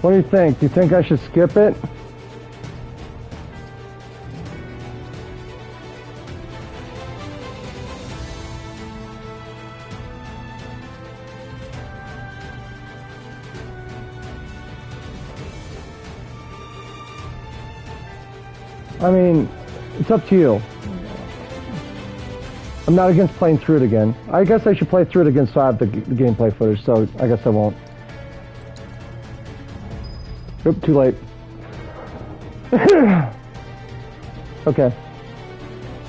What do you think? Do you think I should skip it? I mean, it's up to you. I'm not against playing through it again. I guess I should play through it again so I have the gameplay footage, so I guess I won't. Oop, too late. Okay.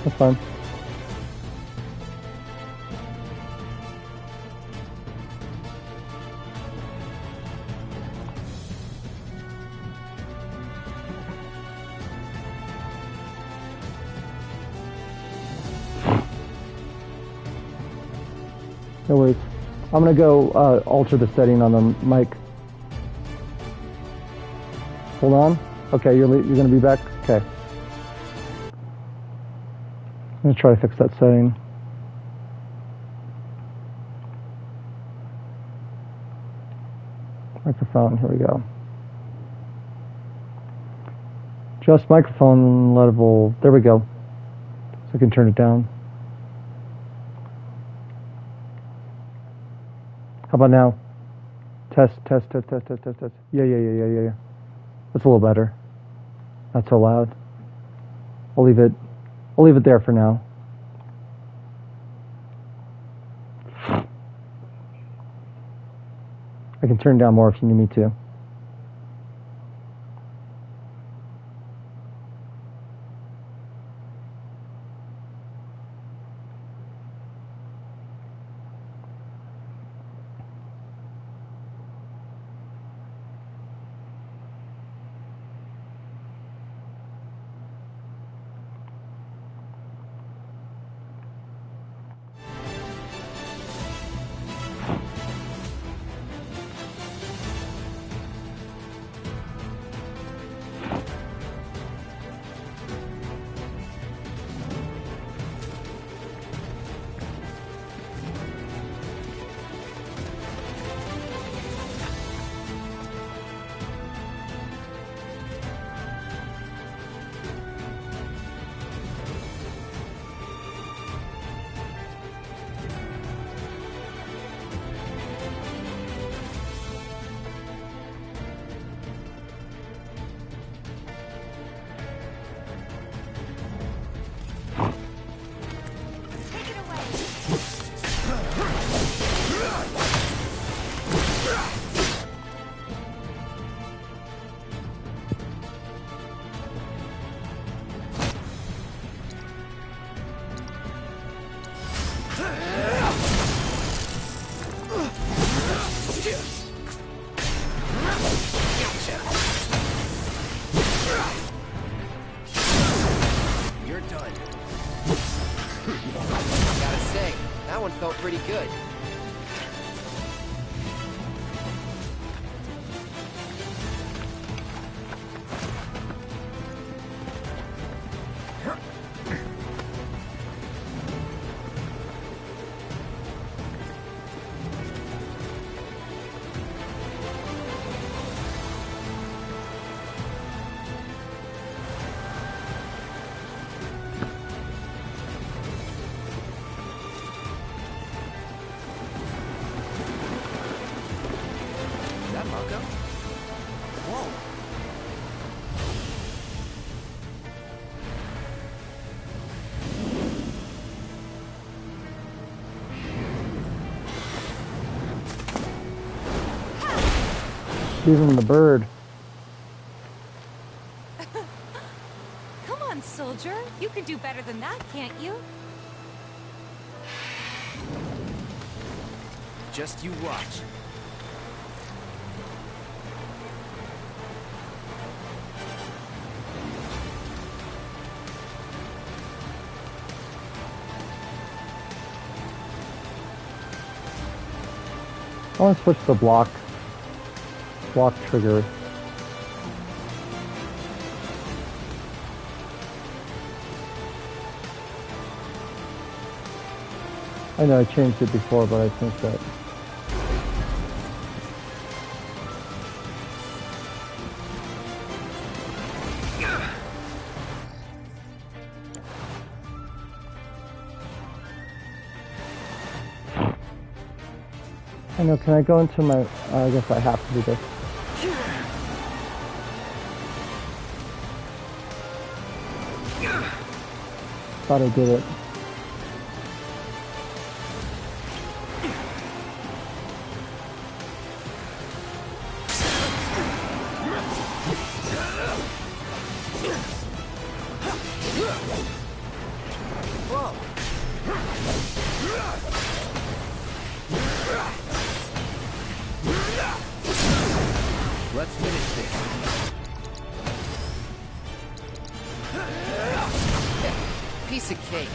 That's fine. No worries. I'm gonna go alter the setting on the mic. Hold on. Okay, you're gonna be back? Okay. I'm gonna try to fix that setting. Microphone, here we go. Just microphone level, there we go. I can turn it down. How about now? Test. Yeah. That's a little better. Not so loud. I'll leave it there for now. I can turn down more if you need me to. Pretty good. Even the bird. Come on, soldier. You can do better than that, can't you? Just you watch. I want to switch the block trigger. I know I changed it before, but I think that I know, can I go into my I guess I have to do this. Thought I did it. Let's finish this. Piece of cake.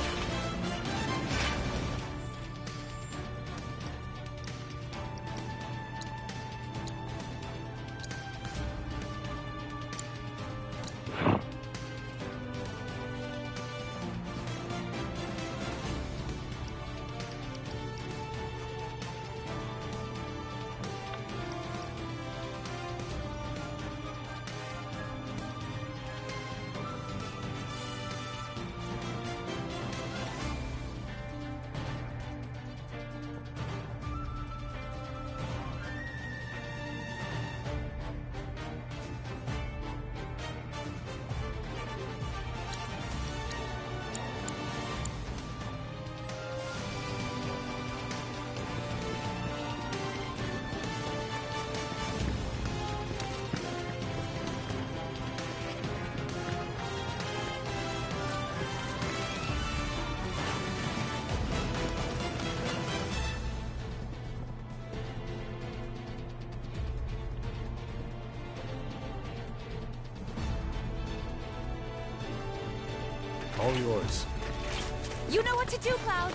All yours. You know what to do, Cloud.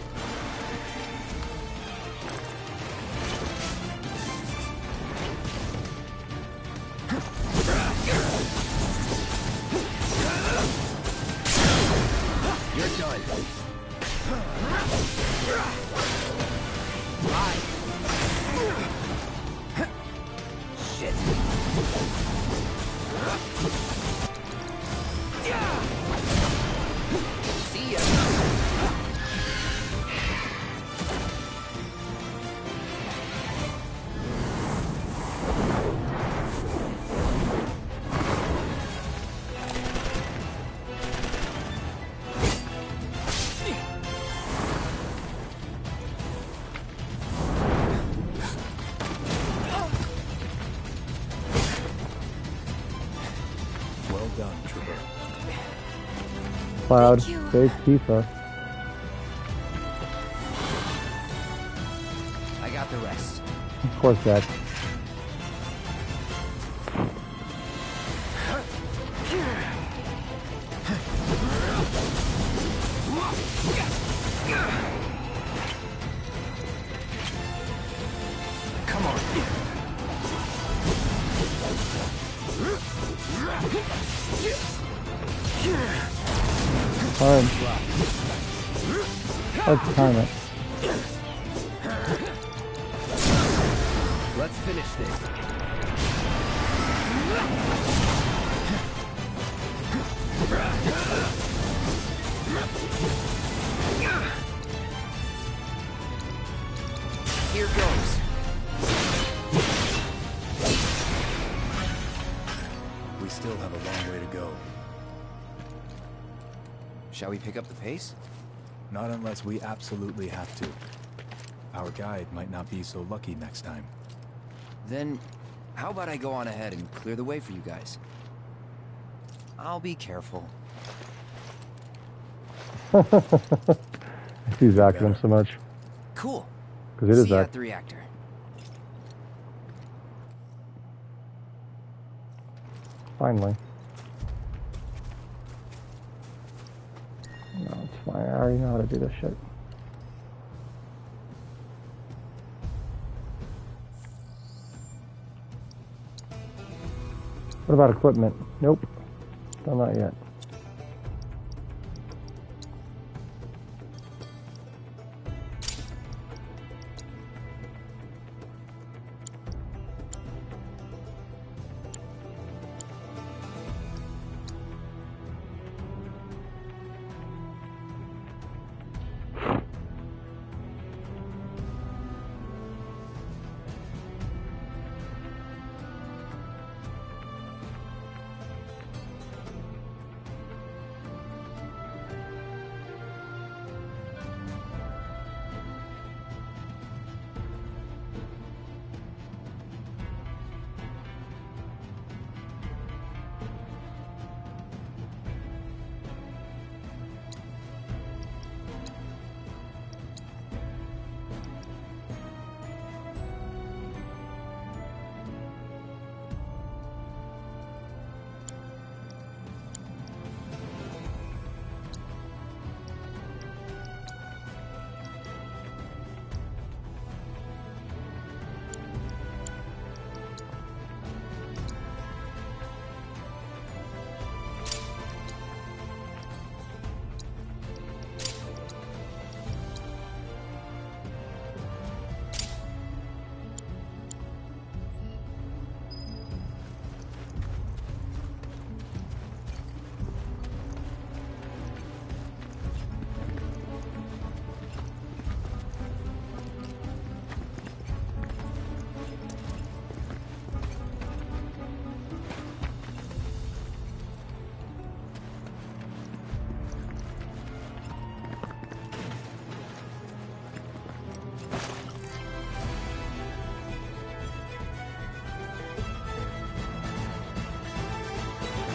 You're done. Bye. Shit. See ya. Well done, Trooper. Cloud, save Tifa. I got the rest. Of course, Dad. Come on. Hard. Hard to time it. Let's finish this. Here goes. We still have a long way to go. Shall we pick up the pace? Not unless we absolutely have to. Our guide might not be so lucky next time. Then, how about I go on ahead and clear the way for you guys? I'll be careful. I see vacuum so much. Cool. Because it is See you that. at the reactor. Finally. No, it's fine. I already know how to do this shit. What about equipment? Nope. Still not yet.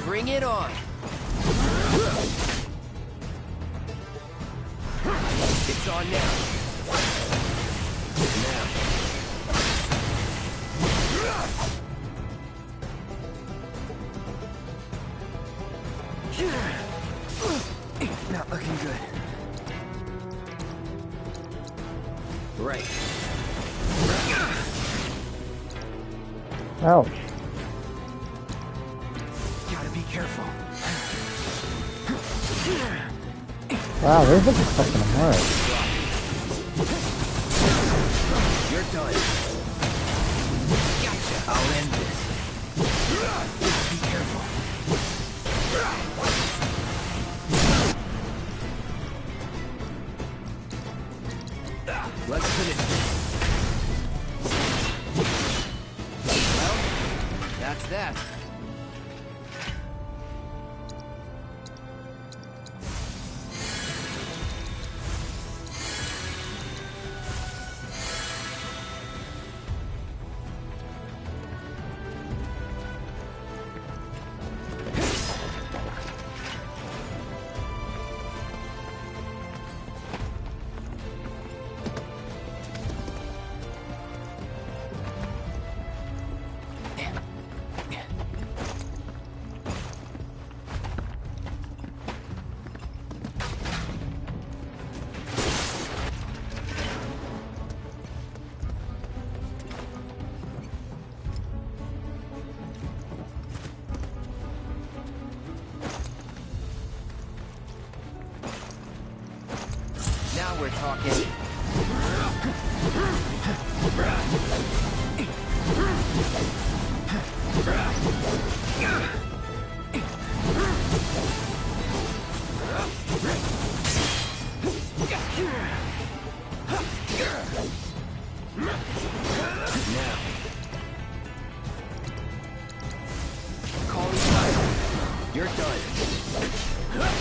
Bring it on. It's on now. Now. Not looking good. Right. Ouch. Gotta be careful. Wow, they're looking fucking hard. You're done. Gotcha. I'll end this. Be careful. Let's finish this. Well, that's that. Now we're talking. Now. Calling fire. You're done.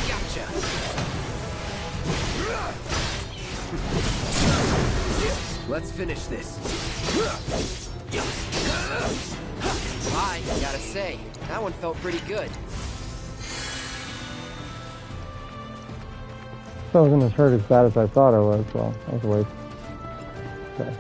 Gotcha. Let's finish this. I gotta say, that one felt pretty good. So I wasn't as hurt as bad as I thought I was. Well, that was a waste. Okay.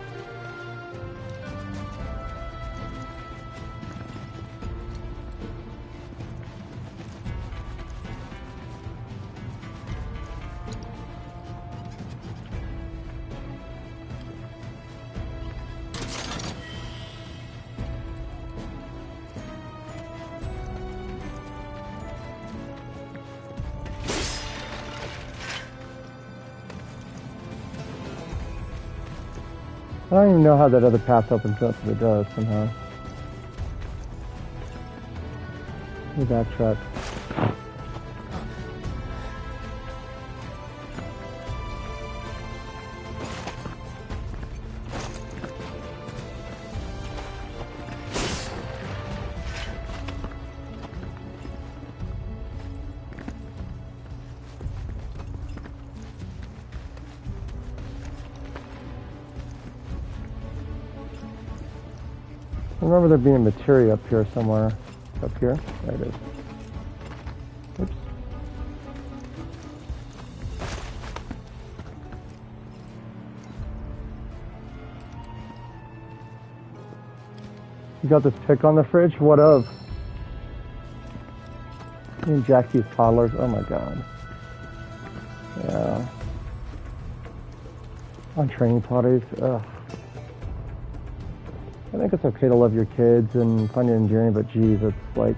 I don't even know how that other path opens up, but it does somehow. We backtrack. I remember there being materia up here somewhere. Up here? There it is. Oops. You got this pick on the fridge? What of? Me and Jackie's toddlers. Oh my god. Yeah. On training potties. Ugh. I think it's okay to love your kids and find it endearing, but geez, it's like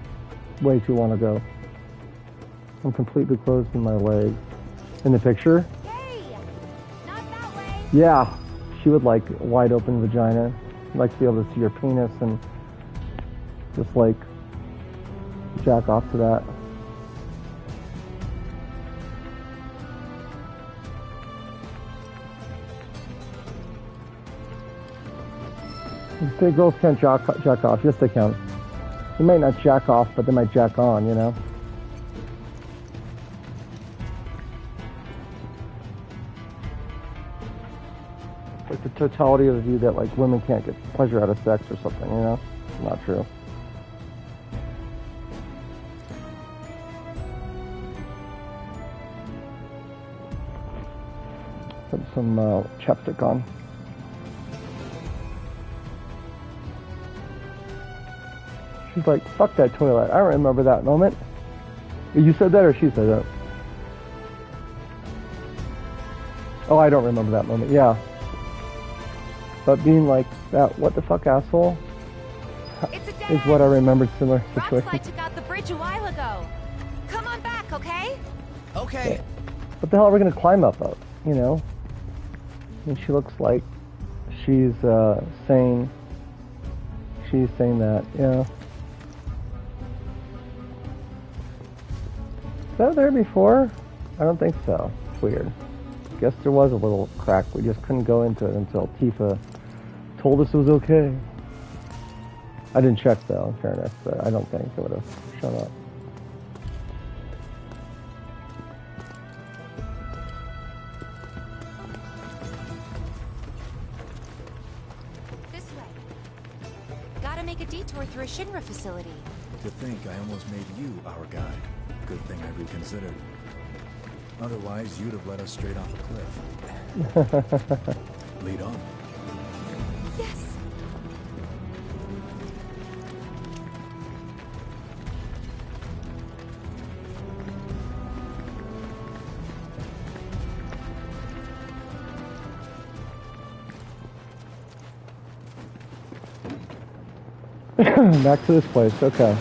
way too long ago. I'm completely closed in my legs. In the picture? Hey! Not that way! Yeah, she would like wide open vagina. Like to be able to see your penis and just like jack off to that. You say girls can't jack off. Yes, they can. They might not jack off, but they might jack on, you know? Like the totality of the view that like women can't get pleasure out of sex or something, you know? Not true. Put some chapstick on. She's like, fuck that toilet. I don't remember that moment. You said that or she said that? Oh, I don't remember that moment. Yeah. But being like that, what the fuck asshole, is what I remembered similar situations. Rockslide took out the bridge a while ago. Come on back, okay? Okay. What the hell are we gonna climb up of? You know? I mean, she looks like she's saying that, yeah. Was that there before? I don't think so. It's weird. Guess there was a little crack. We just couldn't go into it until Tifa told us it was okay. I didn't check though, in fairness, but I don't think it would have shown up. This way. Gotta make a detour through a Shinra facility. To think I almost made you our guide. Good thing I reconsidered. Otherwise, you'd have led us straight off a cliff. Lead on. Yes. Back to this place, okay.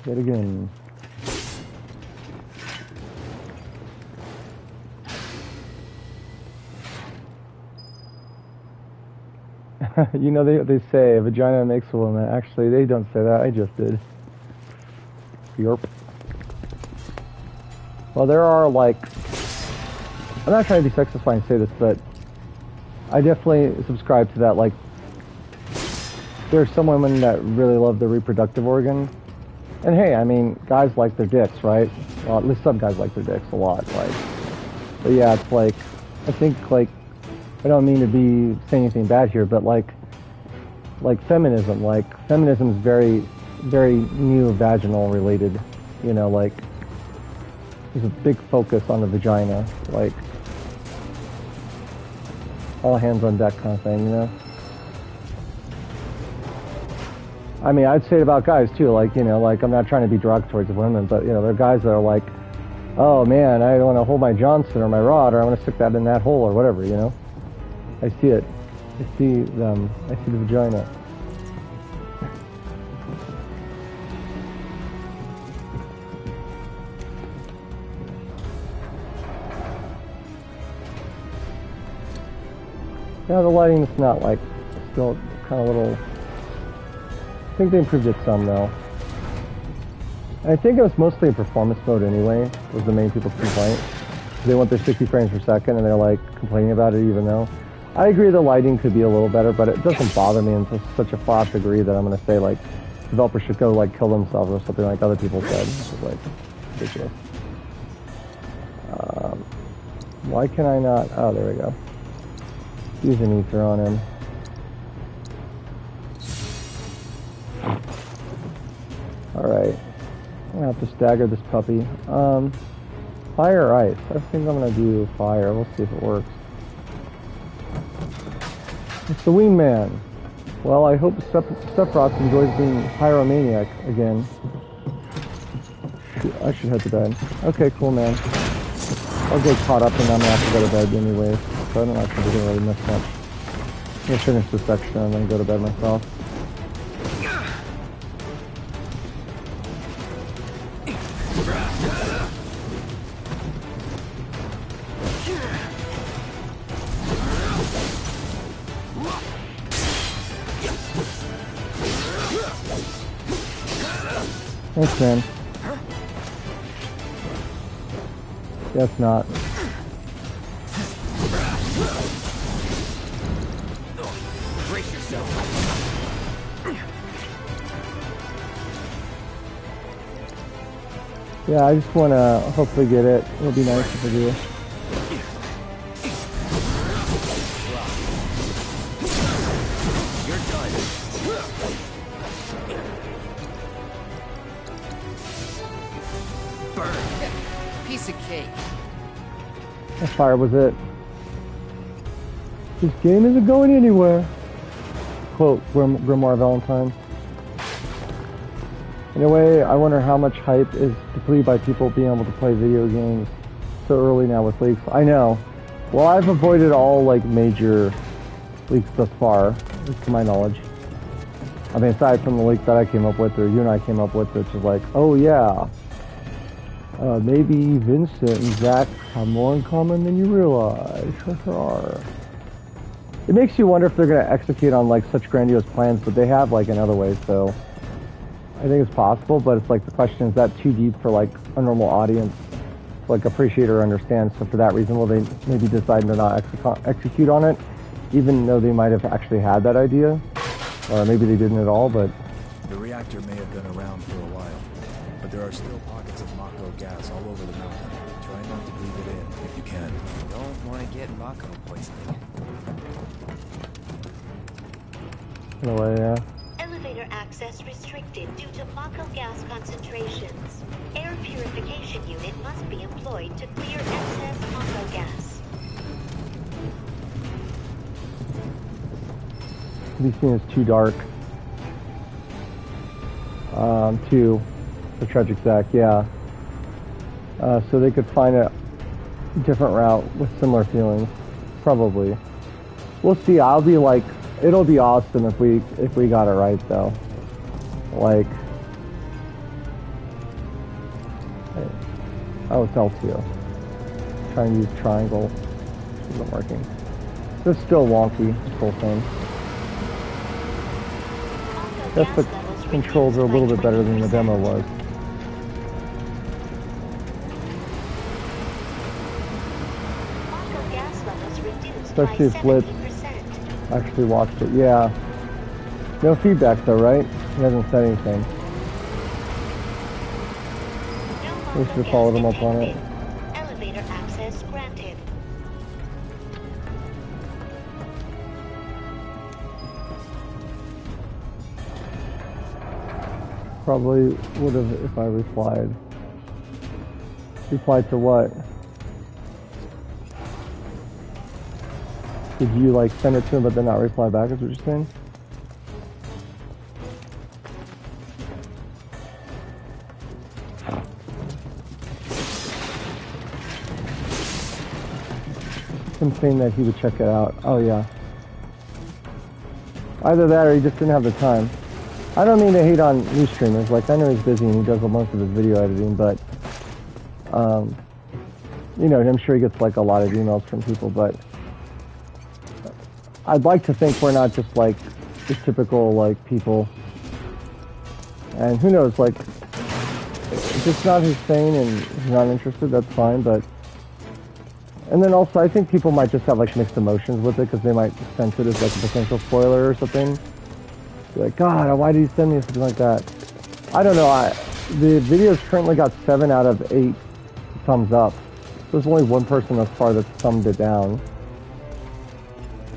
Yet again. You know, they say a vagina makes a woman. Actually, they don't say that. I just did. Yerp. Well, there are, like... I'm not trying to be sexist when I say this, but... I definitely subscribe to that, like... There are some women that really love their reproductive organ. And hey, I mean, guys like their dicks, right? Well, at least some guys like their dicks a lot, like... But yeah, it's like... I think, like... I don't mean to be saying anything bad here, but like feminism is very, very new vaginal related, you know, like, there's a big focus on the vagina, like, all hands on deck kind of thing, you know? I mean, I'd say it about guys too, like, you know, like, I'm not trying to be derogatory to women, but, you know, there are guys that are like, oh man, I want to hold my Johnson or my rod, or I want to stick that in that hole or whatever, you know? I see it. I see them. I see the vagina. Yeah, the lighting is not like, still kind of little, I think they improved it some though. I think it was mostly a performance mode anyway, was the main people's complaint. They want their 60 frames per second and they're like complaining about it even though. I agree the lighting could be a little better, but it doesn't bother me in such a far degree that I'm going to say, like, developers should go, like, kill themselves or something like other people said. It's, like, ridiculous. Why can I not... Oh, there we go. Use an ether on him. Alright. I'm going to have to stagger this puppy. Fire or ice? I think I'm going to do fire. We'll see if it works. It's the wingman. Well, I hope Sephiroth enjoys being pyromaniac again. I should head to bed. Okay, cool, man. I'll get caught up and I'm gonna have to go to bed anyway. So I don't actually really miss much. I'm gonna finish this section and then go to bed myself. Thanks, man. Guess not. Brace yourself. Yeah, I just want to hopefully get it. It'll be nice if I do. That fire was it. This game isn't going anywhere. Quote Grimoire Valentine. In a way, I wonder how much hype is depleted by people being able to play video games so early now with leaks. I know. Well, I've avoided all like major leaks thus far, at least to my knowledge. I mean, aside from the leak that I came up with, or you and I came up with, which is like, oh yeah, maybe Vincent and Zach have more in common than you realize. It makes you wonder if they're going to execute on like such grandiose plans, but they have like in other ways, so I think it's possible, but it's like the question, is that too deep for like a normal audience to like appreciate or understand? So for that reason, will they maybe decide to not execute on it, even though they might have actually had that idea? Or maybe they didn't at all, but... The reactor may have been around for a while, but there are still pockets of Mako gas all over the mountain. Try not to breathe it in if you can. Don't want to get Mako poisoning. In a way, yeah. Elevator access restricted due to Mako gas concentrations. Air purification unit must be employed to clear excess Mako gas. These scenes is too dark. Too the tragic Zach, yeah. So they could find a different route with similar feelings, probably. We'll see. I'll be like, it'll be awesome if we got it right, though. Like, oh, it's L2. Trying to use triangle, isn't working. It's still wonky, this whole thing. Yes, but controls are a little bit better than the demo was. Especially if Blitz actually watched it. Yeah. No feedback though, right? He hasn't said anything. We should have followed him up on it. Elevator access granted. Probably would have if I replied. Replied to what? Did you like send it to him but then not reply back, is what you're saying? Him saying that he would check it out. Oh yeah. Either that or he just didn't have the time. I don't mean to hate on new streamers, like I know he's busy and he does a bunch of his video editing, but you know, I'm sure he gets like a lot of emails from people, but I'd like to think we're not just like the typical like people, and who knows, like if it's not his thing and he's not interested, that's fine, but and then also I think people might just have like mixed emotions with it because they might sense it as like a potential spoiler or something. Be like, God, why did he send me something like that? I don't know. The video's currently got 7 out of 8 thumbs up. There's only one person thus far that's thumbed it down.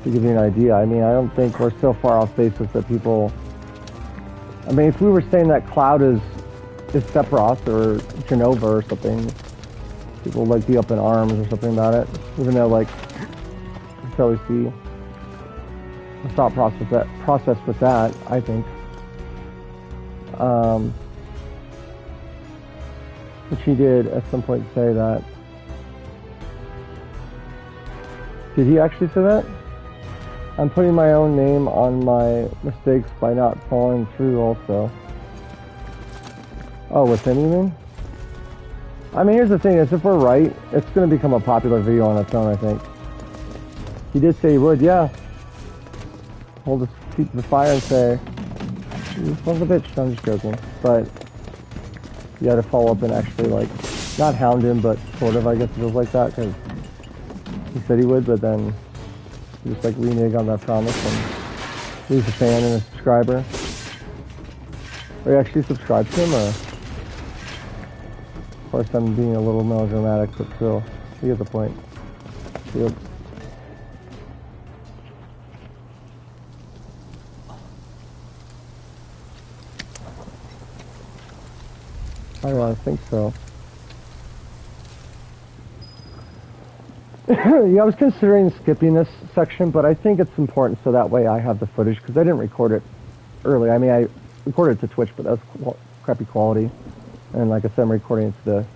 To give you an idea, I mean, I don't think we're so far off basis that people... I mean, if we were saying that Cloud is Sephiroth or Genova or something, people would like be up in arms or something about it. Even though, like, you can always see the thought process with that, I think. Which he did at some point say that. Did he actually say that? I'm putting my own name on my mistakes by not following through also. Oh, with him you mean? I mean, here's the thing, is if we're right, it's going to become a popular video on its own, I think. He did say he would, yeah. Hold his feet to the fire and say, you son of a bitch. No, I'm just joking. But you had to follow up and actually, like, not hound him, but sort of, I guess it was like that, because he said he would, but then he just, like, renege on that promise and lose a fan and a subscriber. Are you actually subscribed to him, or? Of course, I'm being a little melodramatic, but still, you get the point. Yep. I think so. Yeah, I was considering skipping this section, but I think it's important so that way I have the footage, because I didn't record it early. I mean, I recorded it to Twitch, but that was crappy quality. And like I said, I'm recording it to the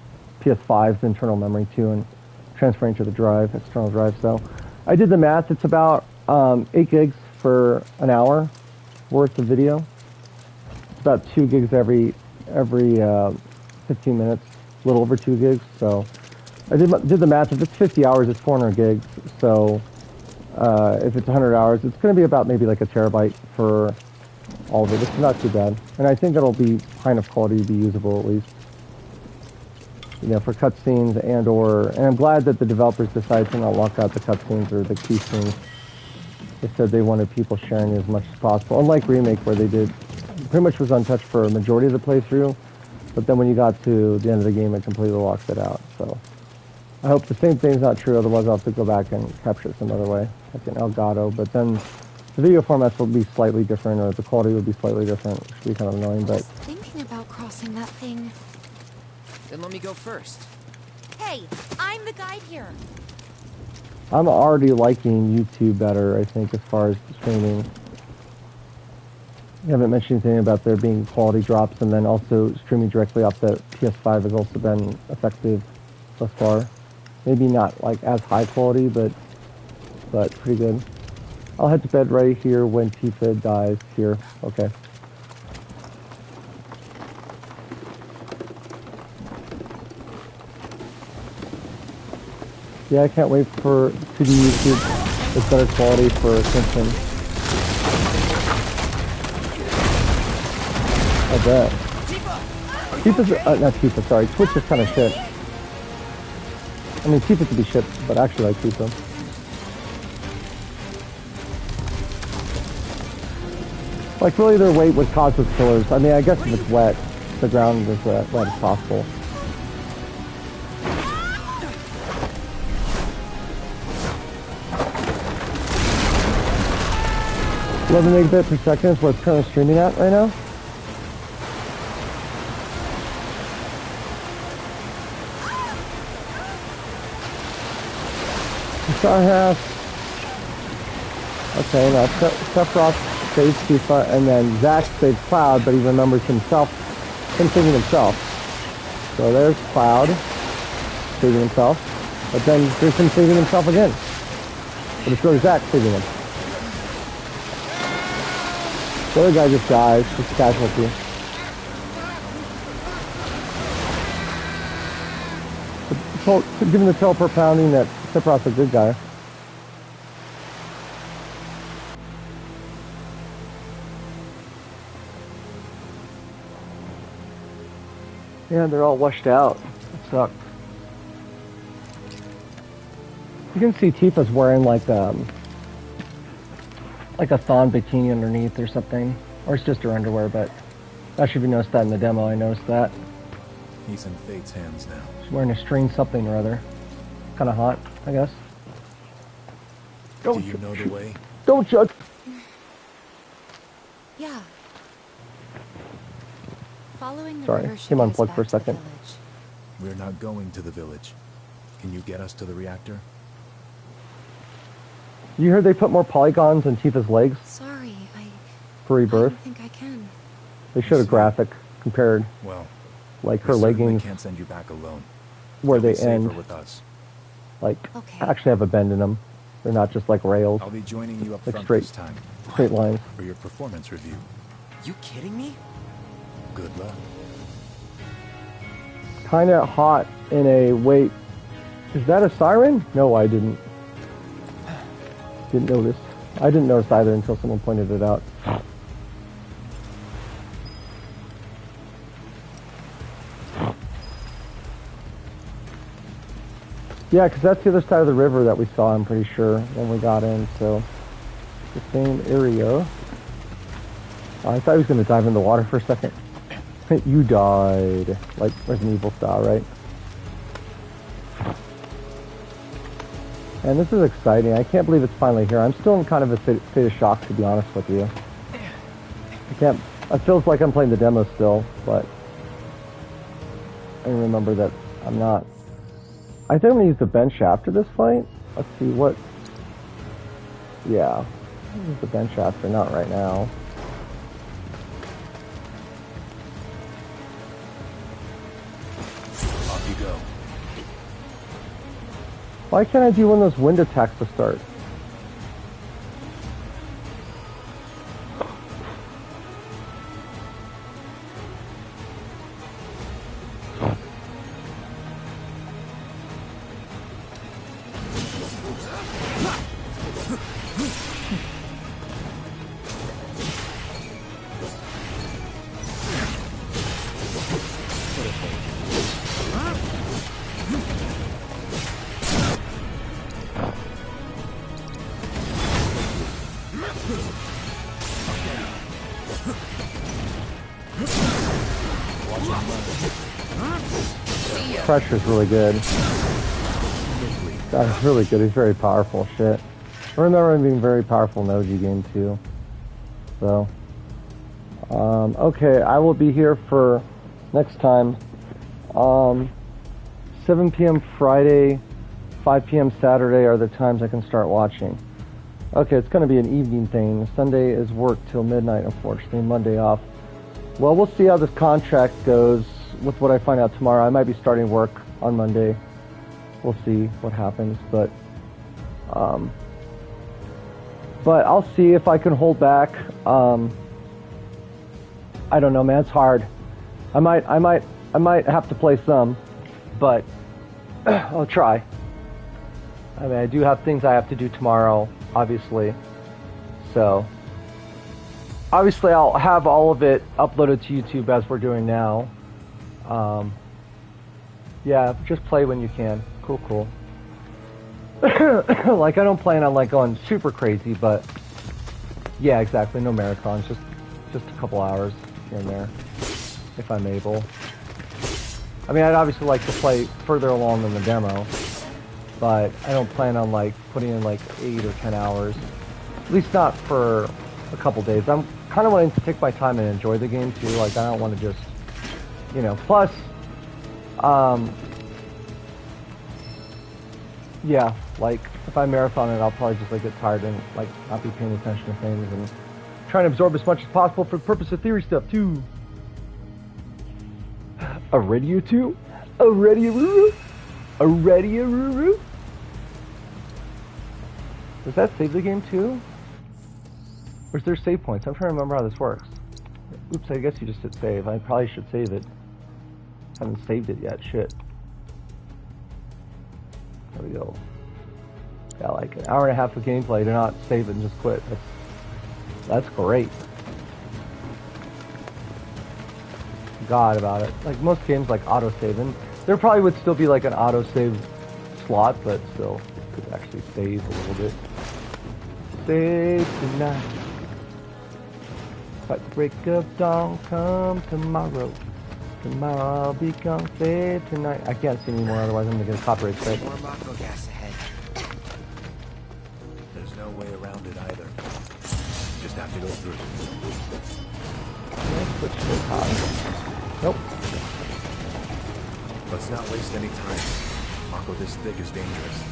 PS5's internal memory too, and transferring to the drive, external drive. So I did the math. It's about 8 gigs for an hour worth of video. It's about 2 gigs every 15 minutes, a little over 2 gigs. So I did the math. If it's 50 hours, it's 400 gigs. So if it's 100 hours, it's going to be about maybe like a terabyte for all of it. It's not too bad. And I think it'll be high enough quality to be usable at least. You know, for cutscenes and I'm glad that the developers decided to not lock out the cutscenes or the key scenes. They said they wanted people sharing as much as possible. Unlike Remake, where they did, pretty much was untouched for a majority of the playthrough, but then when you got to the end of the game, it completely locks it out. So I hope the same thing's not true, otherwise I'll have to go back and capture it some other way, like in Elgato. But then the video formats will be slightly different, or the quality will be slightly different, which would be kind of annoying. But Thinking about crossing that thing. Then let me go first. Hey, I'm the guide here. I'm already liking YouTube better, I think, as far as streaming. You haven't mentioned anything about there being quality drops, and then also streaming directly off the PS5 has also been effective thus far. Maybe not like as high quality, but pretty good. I'll head to bed right here when Tifa dies here. Okay. Yeah, I can't wait to do YouTube with better quality for Simpson. I bet. Tifa's, not Tifa, sorry. Twitch is kind of shit. I mean, Tifa could be shit, but I actually like Tifa. Like, really, their weight would cause with pillars. I mean, I guess if it's wet, the ground is wet as possible. 11 megabit per second is what it's currently streaming at right now. Okay, now Sephiroth saves Tifa, and then Zack saves Cloud, but he remembers him saving himself. So there's Cloud saving himself, but then there's him saving himself again. But it's really Zack saving him. The other guy just dies, just casualty. Given the teleport pounding, that Sephiroth's a good guy. Yeah, they're all washed out. It sucks. You can see Tifa's wearing like a thong bikini underneath or something. Or it's just her underwear, but I should have noticed that in the demo. I noticed that. He's in Fate's hands now. She's wearing a string something or other. Kind of hot, I guess. Do you know the way? Don't judge. Yeah. Following the Sorry, river came unplugged for a second. We're not going to the village. Can you get us to the reactor? You heard they put more polygons in Tifa's legs? Sorry, for Rebirth? I don't think I can. They showed a graphic compared. Well, like her leggings. Can't send you back alone. Where they end. With us. Like, actually have a bend in them. They're not just like rails. I'll be joining you up like front straight, this time. Straight lines. For your performance review. You kidding me? Good luck. Kinda hot in a wait. Is that a siren? No, I didn't. Didn't notice. I didn't notice either until someone pointed it out. Yeah, because that's the other side of the river that we saw, I'm pretty sure, when we got in, so... The same area. Oh, I thought he was going to dive in the water for a second. You died. Like Resident Evil style, right? And this is exciting. I can't believe it's finally here. I'm still in kind of a state of shock, to be honest with you. It feels like I'm playing the demo still, but... I remember that I'm not. I think I'm going to use the bench after this fight. Let's see what... Yeah. I'll use the bench after, not right now. Off you go. Why can't I do one of those wind attacks to start? Pressure's really good. That's really good. He's very powerful. Shit. I remember him being very powerful in the OG game too. So, okay, I will be here for next time. 7 p.m. Friday, 5 p.m. Saturday are the times I can start watching. Okay, it's going to be an evening thing. Sunday is work till midnight, unfortunately. Monday off. Well, we'll see how this contract goes with what I find out tomorrow. I might be starting work on Monday. We'll see what happens, but I'll see if I can hold back. I don't know, man. It's hard. I might have to play some, but I'll try. I mean, I do have things I have to do tomorrow, obviously. So, obviously, I'll have all of it uploaded to YouTube as we're doing now. Yeah, just play when you can. Cool. Like, I don't plan on, like, going super crazy, but yeah, exactly. No marathons, just a couple hours here and there, if I'm able. I mean, I'd obviously like to play further along in the demo, but I don't plan on, like, putting in, like, 8 or 10 hours. At least not for a couple days. I'm kind of wanting to take my time and enjoy the game, too. Like, I don't want to just, you know, plus, yeah, like, if I marathon it, I'll probably just, like, get tired and, like, not be paying attention to things and trying to absorb as much as possible for the purpose of theory stuff, too. A radio, too? A radio, a radio. Does that save the game, too? Or is there save points? I'm trying to remember how this works. Oops, I guess you just hit save. I probably should save it. Haven't saved it yet, shit. There we go. Got like an hour and a half of gameplay to not save it and just quit. That's great. God about it. Like most games like auto-saving, there probably would still be like an auto-save slot, but still could actually save a little bit. Save tonight. Fight the break of dawn, come tomorrow. Tomorrow I'll be gone, save tonight. I can't see anymore, otherwise I'm gonna get a copyright strike. More Mako gas ahead. There's no way around it either. Just have to go through. Switch to high. Nope. Let's not waste any time. Mako this thick is dangerous.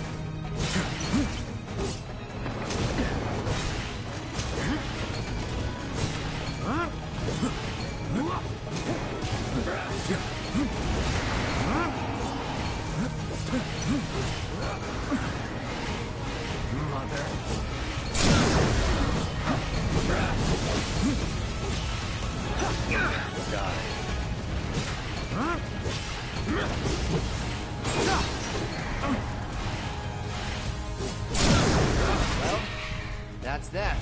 Well, that's that.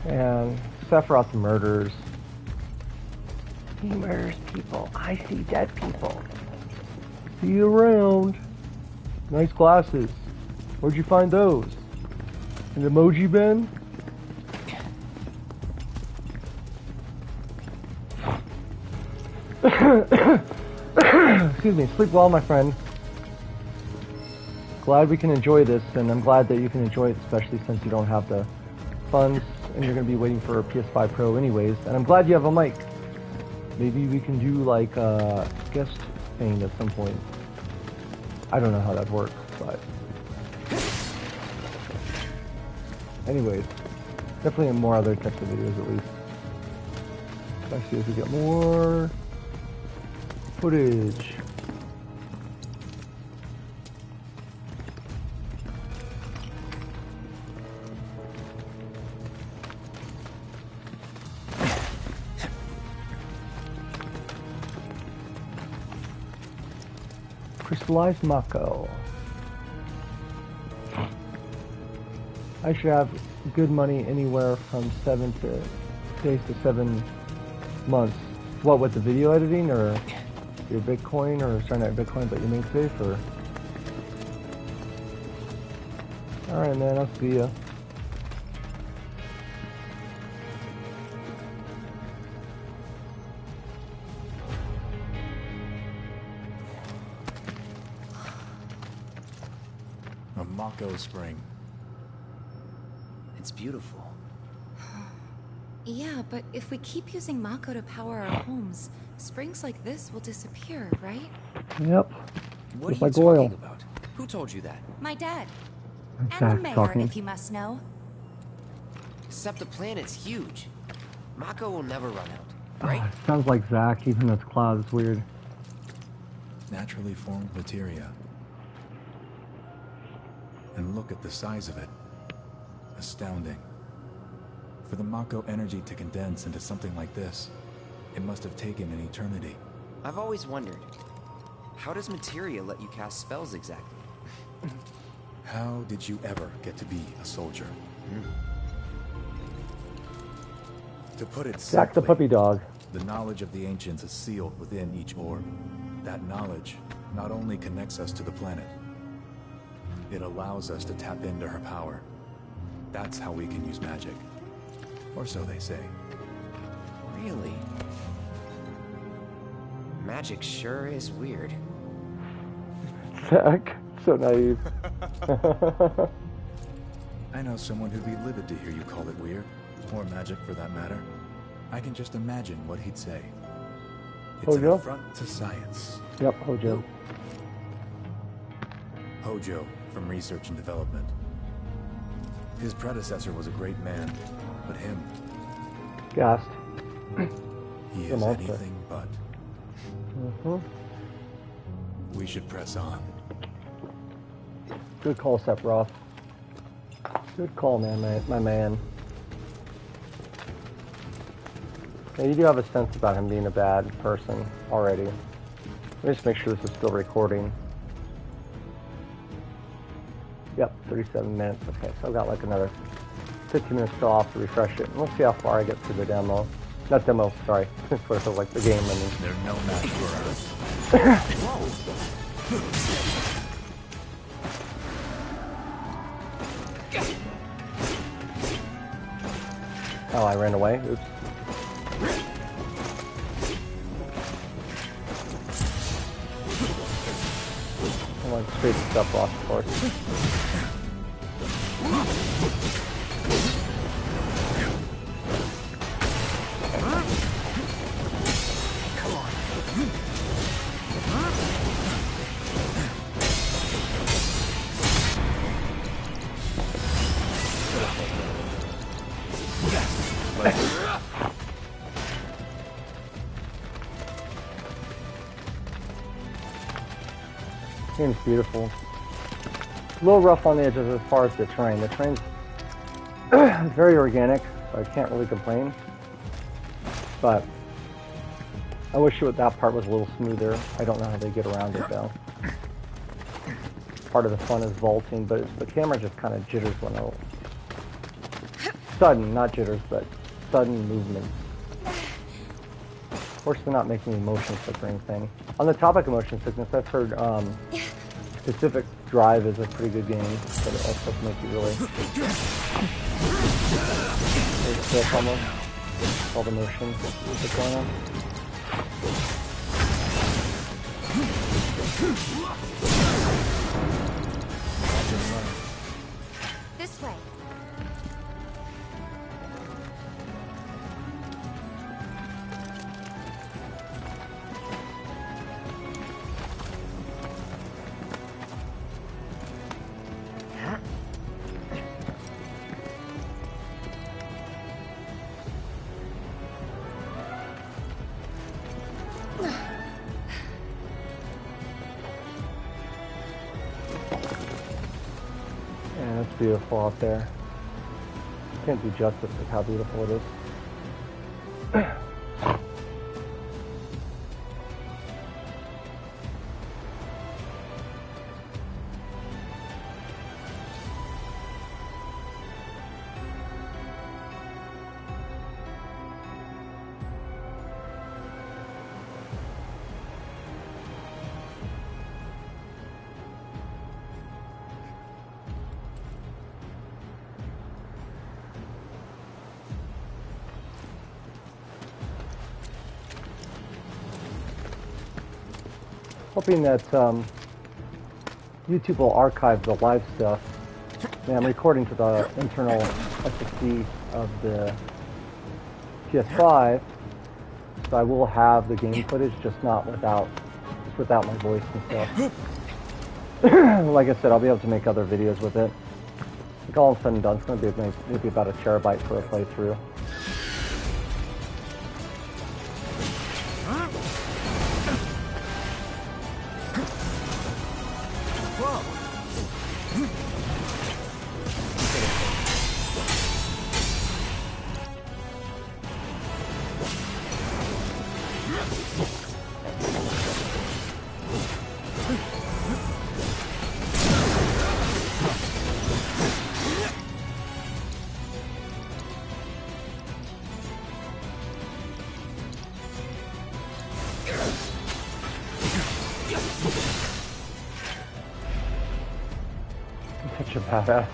And Sephiroth murders. He murders people. I see dead people. See you around. Nice glasses. Where'd you find those? An emoji bin? Excuse me. Sleep well, my friend. Glad we can enjoy this, and I'm glad that you can enjoy it, especially since you don't have the funds, and you're going to be waiting for a PS5 Pro anyways. And I'm glad you have a mic. Maybe we can do like a guest thing at some point. I don't know how that works, but anyways, definitely more other types of videos at least. Let's see if we get more footage. Crystallized Mako. I should have good money anywhere from 7 days to 7 months. What, with the video editing, or your Bitcoin, or sorry, not Bitcoin, but your main safe, or? Alright, man, I'll see ya. A Mako spring. It's beautiful. Yeah, but if we keep using Mako to power our homes, springs like this will disappear, right? Yep. What Just are you like talking oil. about? Who told you that? My dad. And Zach the mayor, talking. if you must know. Except the planet's huge. Mako will never run out, Oh, right? it sounds like Zach, even though it's clouds. It's weird. Naturally formed materia. And look at the size of it. Astounding. For the Mako energy to condense into something like this, it must have taken an eternity. I've always wondered, how does materia let you cast spells exactly? How did you ever get to be a soldier? To put it Zach the simply, puppy dog. the knowledge of the ancients is sealed within each orb. That knowledge not only connects us to the planet, it allows us to tap into her power. That's how we can use magic. Or so they say. Really? Magic sure is weird. Zach, so naive. I know someone who'd be livid to hear you call it weird, or magic for that matter. I can just imagine what he'd say. It's an Hojo? affront to science. Yep, Hojo. Hojo, from Research and Development. His predecessor was a great man, but him, Gassed. he The is monster. anything but. We should press on. Good call, Sephiroth. Good call, man, my man. Yeah, you do have a sense about him being a bad person already. Let me just make sure this is still recording. Yep, 37 minutes. Okay, so I've got like another 15 minutes still off to refresh it. And we'll see how far I get through the demo. Not demo, sorry. It's what it feels like, the game, I mean. They're no match for us. Oh, I ran away? Oops. I went straight to stuff off, of course. Game's beautiful. A little rough on the edges as far as the terrain. The terrain's very organic, so I can't really complain. But I wish that part was a little smoother. I don't know how they get around it though. Part of the fun is vaulting, but the camera just kind of jitters when I... Sudden, not jitters, but sudden movements. Of course, they're not making the motion flickering thing. On the topic of motion sickness, I've heard Pacific Drive is a pretty good game, but it also can make you really sick almost. All the motion that's going on. This way. And it's beautiful out there. Can't do justice with how beautiful it is. hoping that YouTube will archive the live stuff. And I'm recording to the internal SSD of the PS5, so I will have the game footage, just not without my voice and stuff. Like I said, I'll be able to make other videos with it. I think all said and done, it's going to be maybe about a terabyte for a playthrough. Such a badass.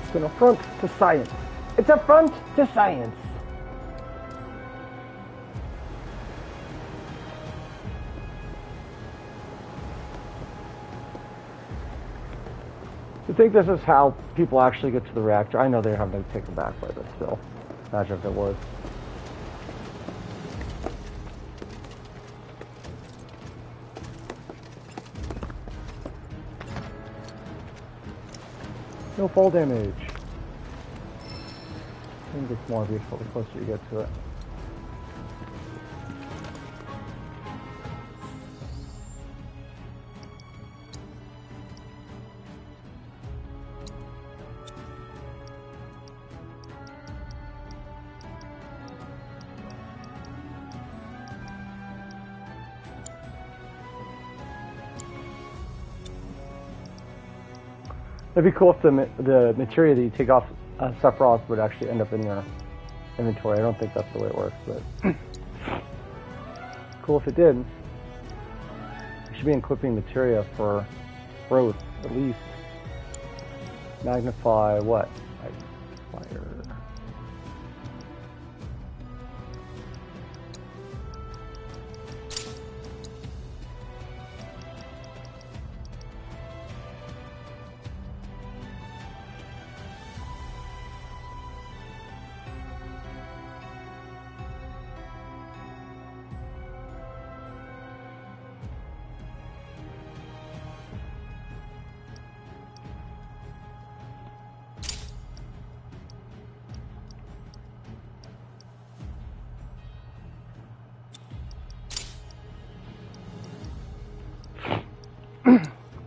It's an affront to science. It's an affront to science. I think this is how people actually get to the reactor. I know they're having to take them back, but still, imagine if it was. No fall damage. I think it's more beautiful the closer you get to it. It'd be cool if the material that you take off Sephiroth would actually end up in your inventory. I don't think that's the way it works, but cool if it did. You should be equipping materia for growth, at least. Magnify what? Fire.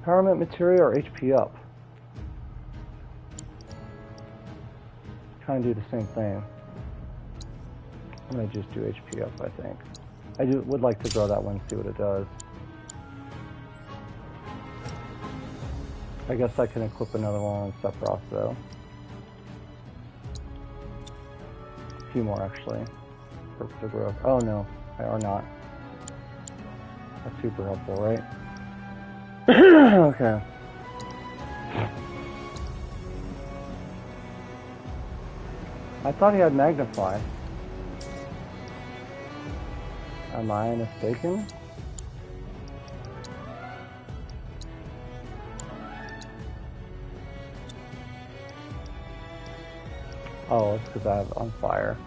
Empowerment materia or HP up? Kind of do the same thing. I'm gonna just do HP up, I think. I would like to grow that one, see what it does. I guess I can equip another one on Sephiroth though. A few more actually. For growth. Oh no, or not. That's super helpful, right? Okay. I thought he had Magnify. Am I mistaken? Oh, it's because I have on fire.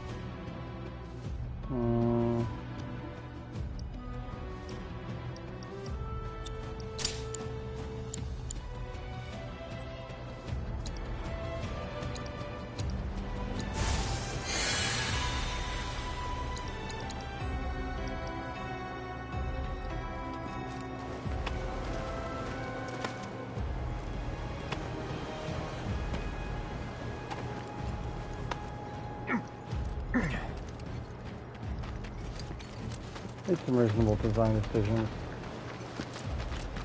Made some reasonable design decisions.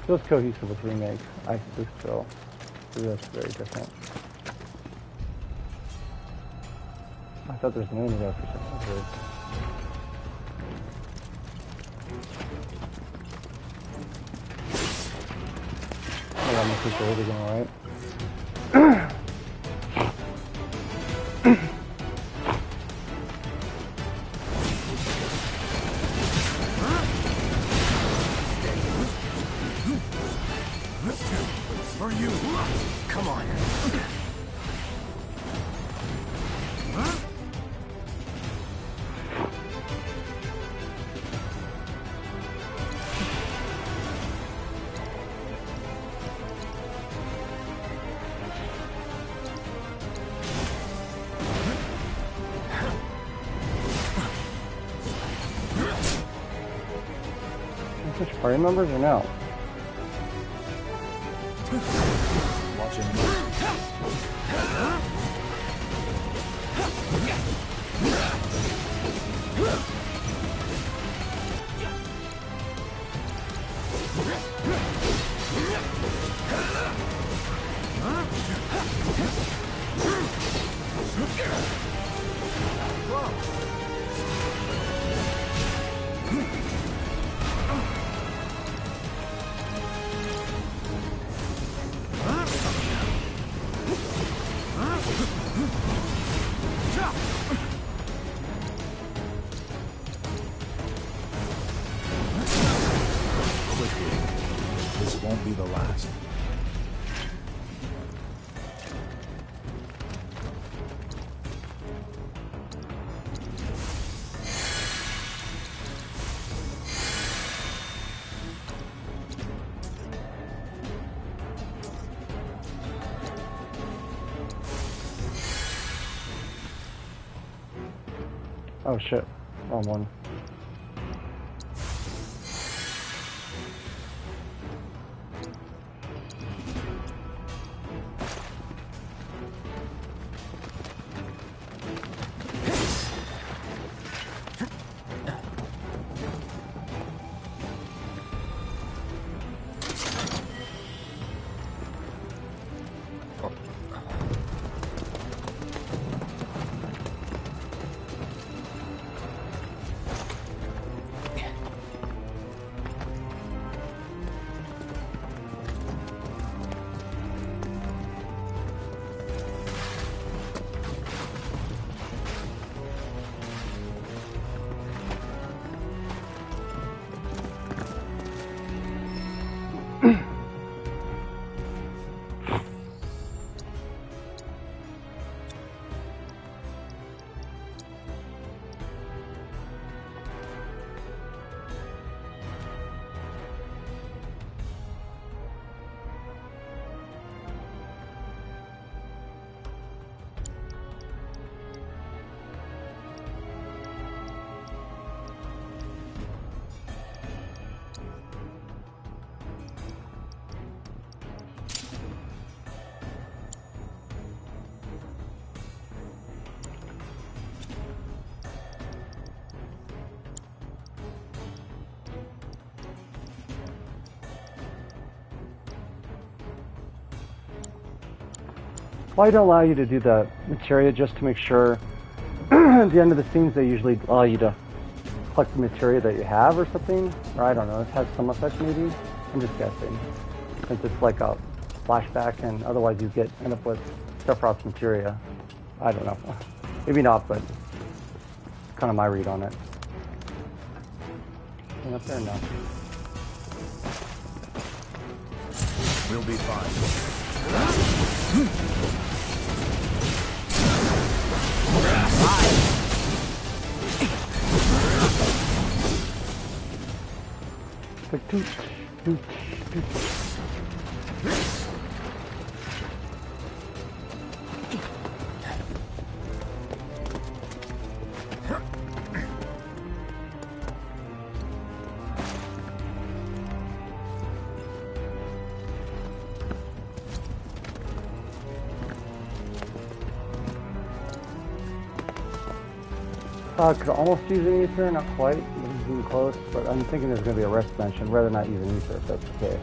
Feels cohesive with Remake. I think so. That's very different. I thought there was an enemy there for some reason. Oh, I'm gonna keep it again, alright? Come on. Switch party members or no? Watching. This won't be the last. Oh shit, wrong one. Why don't allow you to do the materia just to make sure at the end of the scenes they usually allow you to collect the materia that you have or something? Or I don't know, it has some effect maybe? I'm just guessing. Since it's like a flashback and otherwise you end up with Sephiroth's materia. I don't know. Maybe not, but kind of my read on it. Anything up there? No. We'll be fine. Like toot, toot, toot. Could almost use an ether, not quite, but it's even close, but I'm thinking there's going to be a rest bench, and rather not use an ether if that's the case.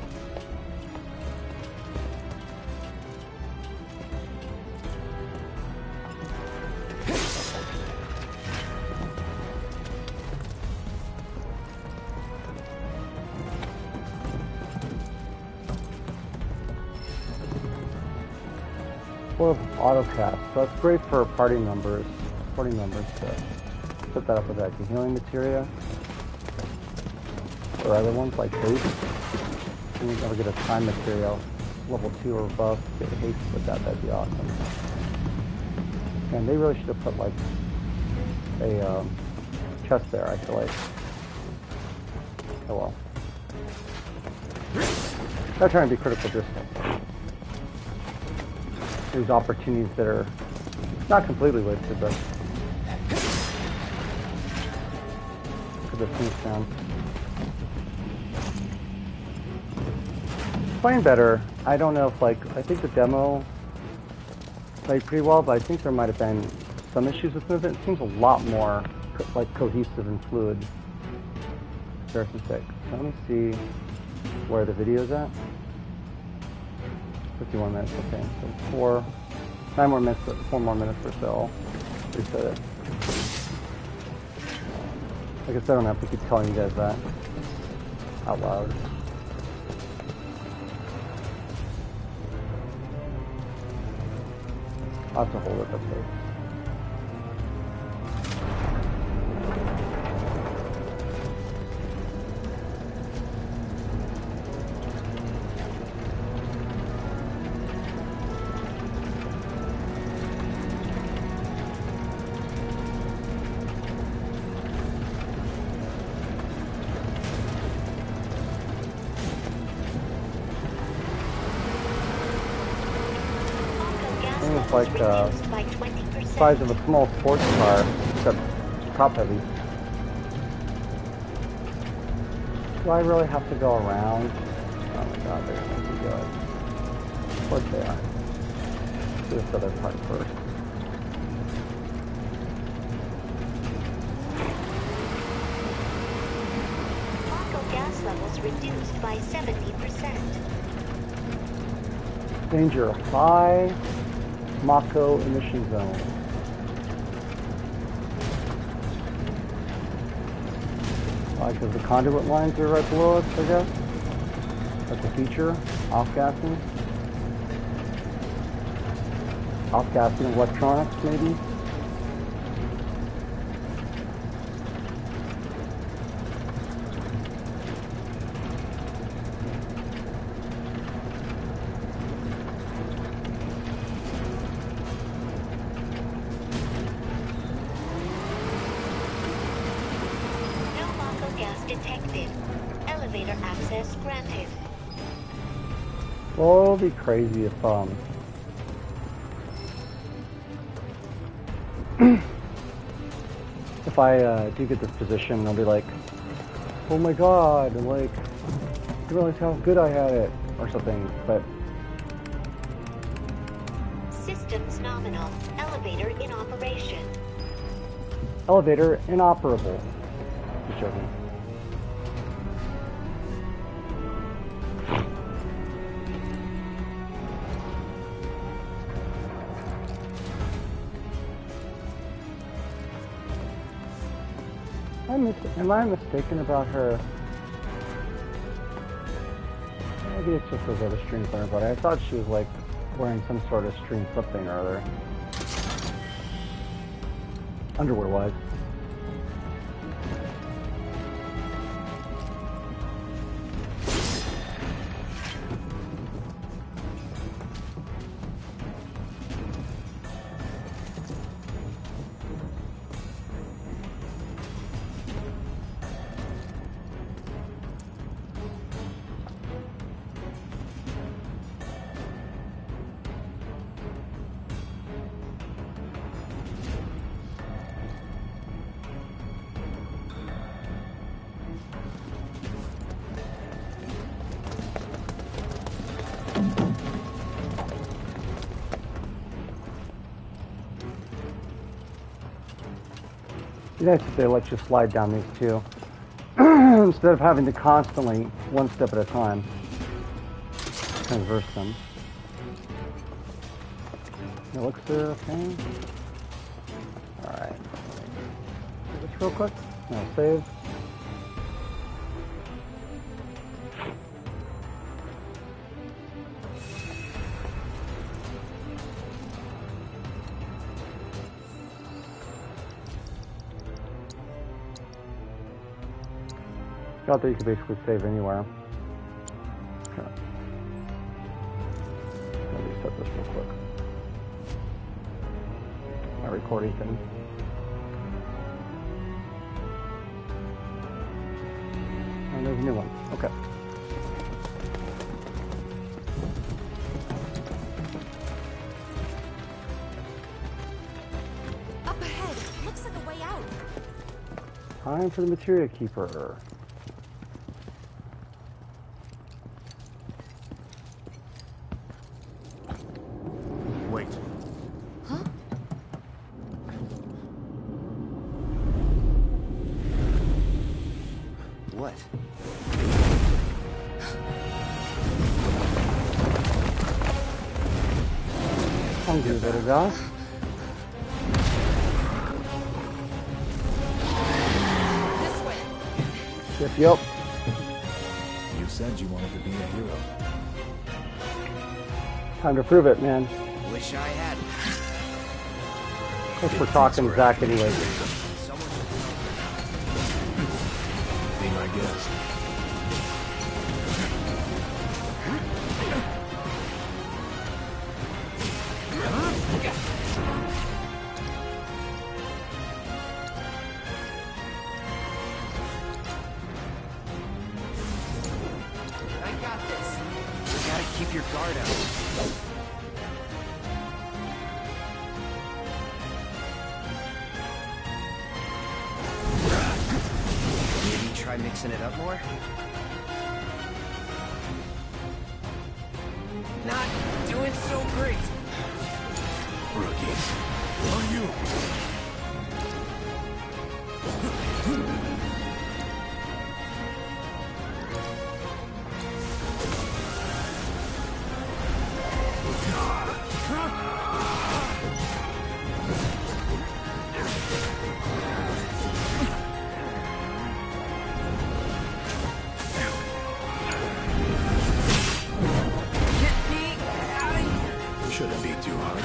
Full of autocast, so that's great for party members to put that up with that healing materia or other ones like haste. You never get a time material level 2 or above to get haste with that, that'd be awesome. And they really should have put like a chest there, I feel like. Oh well. Not trying to be critical, just there's opportunities that are not completely wasted, but could have things down. Playing better. I don't know if like I think the demo played pretty well, but I think there might have been some issues with movement. It seems a lot more like cohesive and fluid. Very sick. So let me see where the video's at. 51 minutes, okay. So 4 more minutes or so. Reset it. I guess I don't have to keep telling you guys that out loud. I'll have to hold it that way. Like the size of a small sports car, except top heavy. Do I really have to go around? Oh my god, they're gonna be good. Of course they are. Let's do this other part first. Mako gas levels reduced by 70%. Danger high. Mako emission zone. Because the conduit lines are right below us, I guess. That's a feature. Off-gassing. Off-gassing electronics, maybe. Well, it'll be crazy if if I do get this position, I'll be like, oh my god, and like, you realize how good I had it, or something, but... Systems nominal. Elevator in operation. Elevator inoperable. Just joking. Am I mistaken about her? Maybe it's just those other streams on her body. I thought she was like wearing some sort of stream something or other. Underwear wise. Nice if they let you slide down these two instead of having to constantly, one step at a time, converse them. It looks okay. Alright. Do this real quick. Now save. Got that you can basically save anywhere. Okay. this real quick. My recording thing. And there's a new one. Okay. Up ahead. Looks like a way out. Time for the Materia Keeper. Wait. Huh? What? Hungry little guy. This way. Yep. You said you wanted to be a hero. Time to prove it, man. Wish I had. Guess we're talking Zach anyway. Be my guest. I got this. You gotta keep your guard up. Maybe try mixing it up more? Not doing so great. Rookies. On you. Shouldn't be too hard.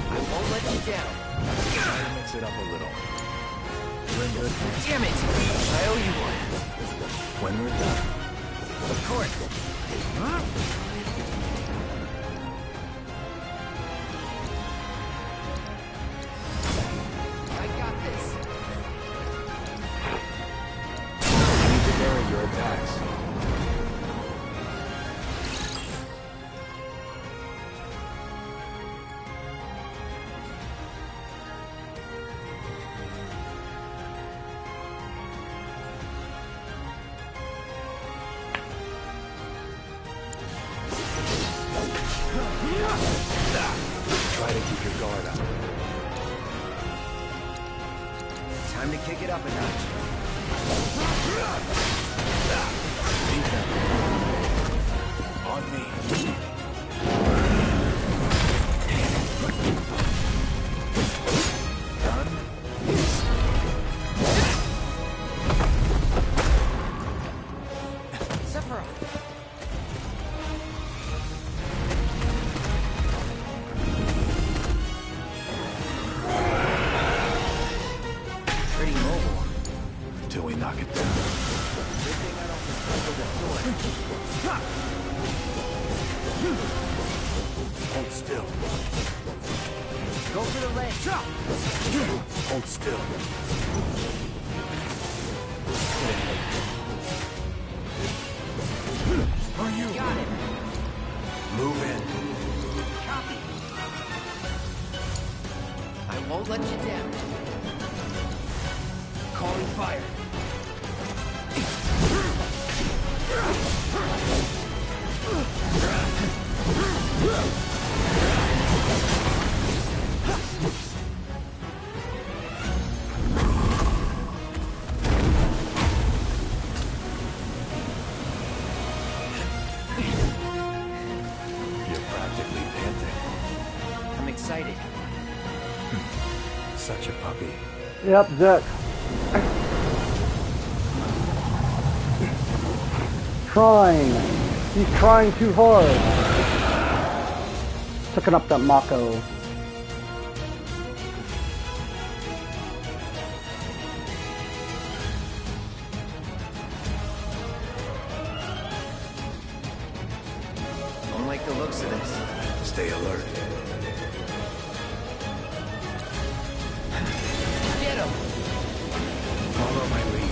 I won't let you down. Try to mix it up a little. Doing good. Damn it! I owe you one. When we're done. Of course. I got this. You need to vary your attacks. Try to keep your guard up. Time to kick it up a notch. Beat them. On me. Done? Sephiroth. Pretty mobile. Till we knock it down. Good thing I don't control the sword. Hold still. Go for the ledge. Hold still. Are you? Got it. Move in. Copy. I won't let you down. Calling fire. You're practically panting. I'm excited. Such a puppy. Yep, Zek. Trying. He's trying too hard. Picking up that Mako. Don't like the looks of this. Stay alert. Get him! Follow my lead.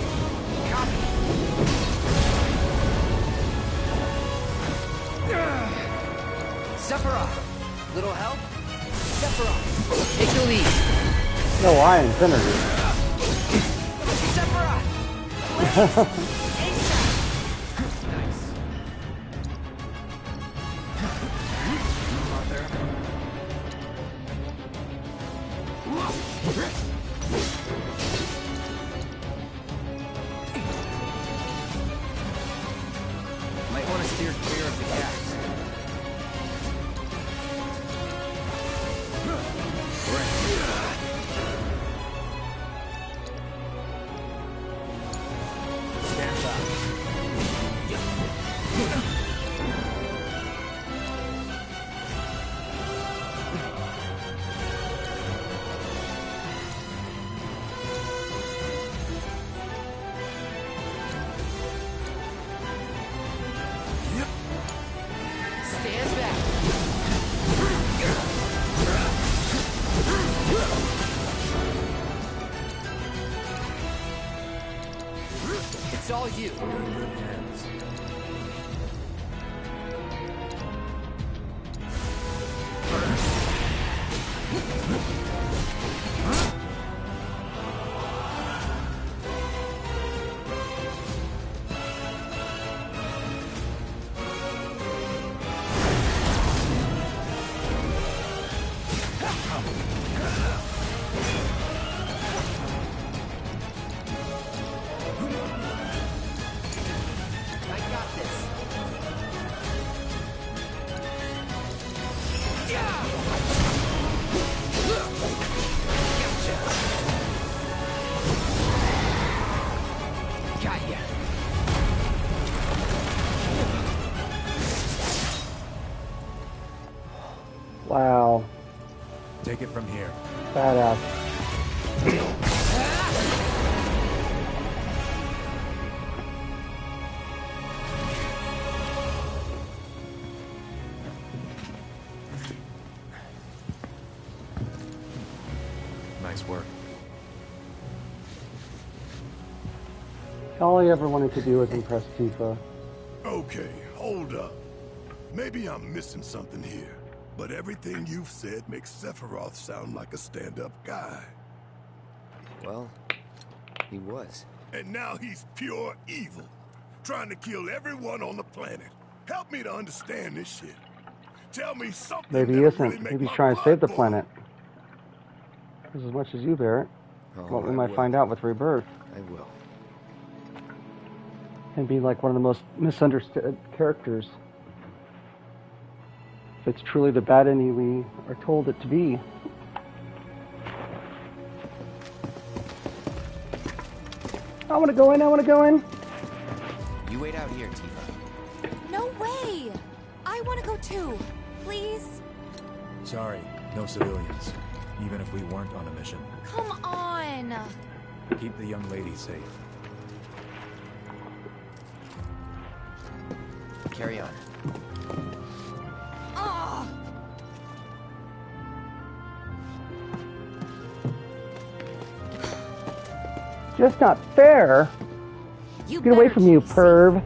Sephiroth! Little help? Sephiroth! Take the lead! No, I incinerated. Sephiroth! Nice. Mother. Might want to steer clear of the gas. Stand back. It's all you. I got this. Gotcha. Got ya. Wow. Take it from here. Badass. Nice work. All I ever wanted to do was impress Tifa. Okay, hold up. Maybe I'm missing something here, but everything you've said makes Sephiroth sound like a stand-up guy. Well, he was. And now he's pure evil, trying to kill everyone on the planet. Help me to understand this shit. Tell me something. Maybe he that'll really isn't. make Maybe he's my trying to save the blood planet. As much as you, Barrett. Oh, What we I might will. find out with Rebirth. I will. And be like one of the most misunderstood characters. If it's truly the bad ending we are told it to be. I want to go in, I want to go in. You wait out here, Tifa. No way! I want to go too. Please? Sorry, no civilians. Even if we weren't on a mission. Come on! Keep the young lady safe. Carry on. Ugh! Just not fair. You Get away better from you, keep me perv.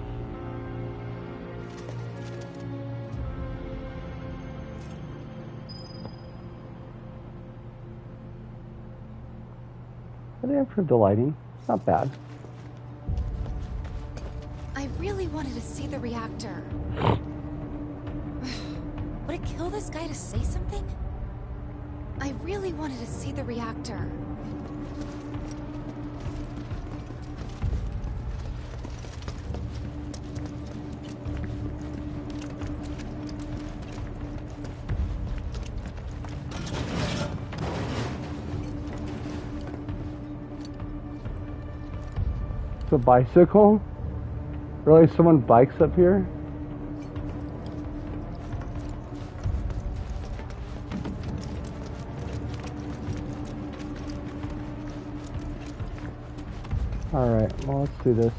They improved the lighting. It's not bad. I really wanted to see the reactor. Would it kill this guy to say something? I really wanted to see the reactor. a bicycle? Really? Someone bikes up here? Alright, well, let's do this.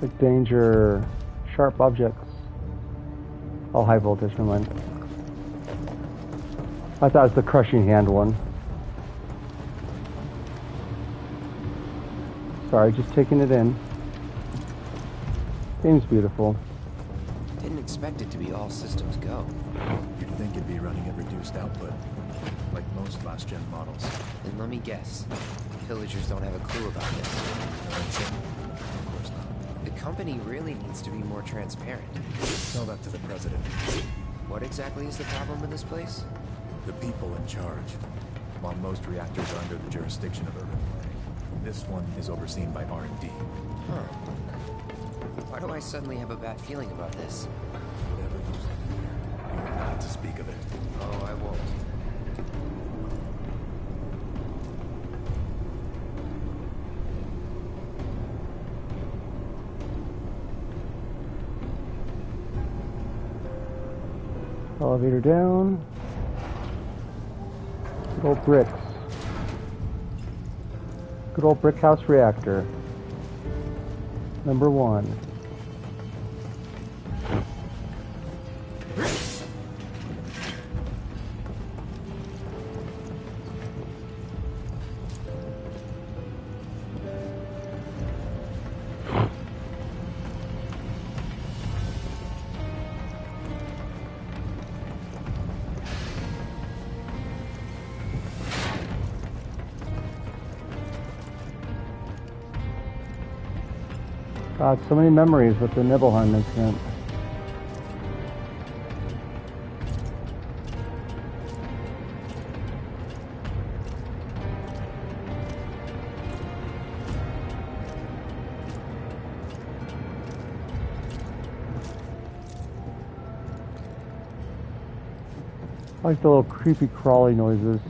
Like danger, sharp objects. Oh, high voltage, never mind. I thought it was the crushing hand one. Sorry, just taking it in. Game's beautiful. Didn't expect it to be all systems go. You'd think it'd be running at reduced output, like most last-gen models. Then let me guess. Pillagers don't have a clue about this. Of course not. The company really needs to be more transparent. Tell that to the president. What exactly is the problem in this place? The people in charge. While most reactors are under the jurisdiction of urban planning, this one is overseen by R&D. Huh. Why do I suddenly have a bad feeling about this? Whatever you say, you're not to speak of it. Oh, I won't. Elevator down. Good old bricks. Good old brick house reactor. Number 1. God, so many memories with the Nibelheim incident. I like the little creepy crawly noises,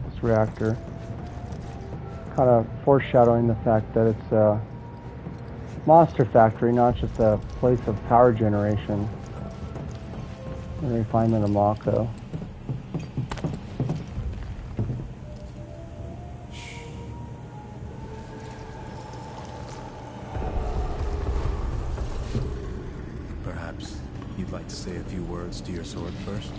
this reactor. Kind of foreshadowing the fact that it's a monster factory, not just a place of power generation. The refinement of Mako. Perhaps you'd like to say a few words to your sword first?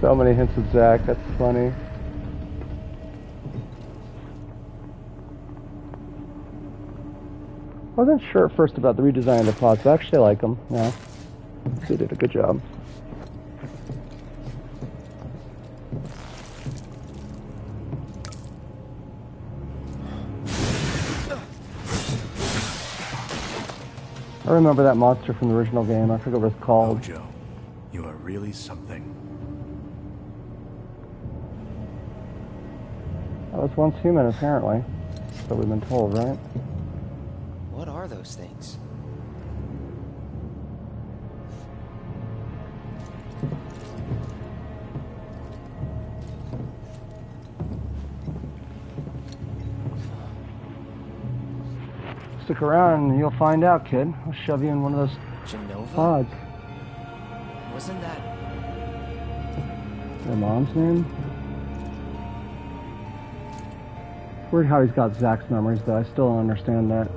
So many hints of Zack, that's funny. I wasn't sure at first about the redesign of the pods, but I actually like them now. They did a good job. I remember that monster from the original game. I forget what it's called. Joe, you are really something. I was once human, apparently. So we've been told, right? What are those things? Stick around and you'll find out, kid. I'll shove you in one of those Genova? pods. Wasn't that... Your mom's name? Weird how he's got Zack's memories, though. I still don't understand that.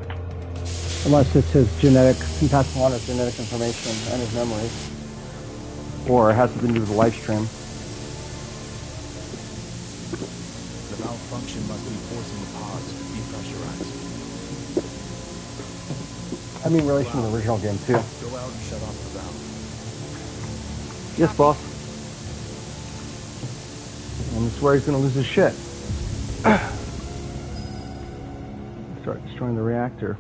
Unless it's his genetic, he passed on his genetic information and his memories. Or it has something to do with the live stream. The malfunction must be forcing the pods to depressurize. I mean, in relation to the original game, too. Go out and shut off the valve. Yes, boss. And this is where he's gonna lose his shit. Start destroying the reactor.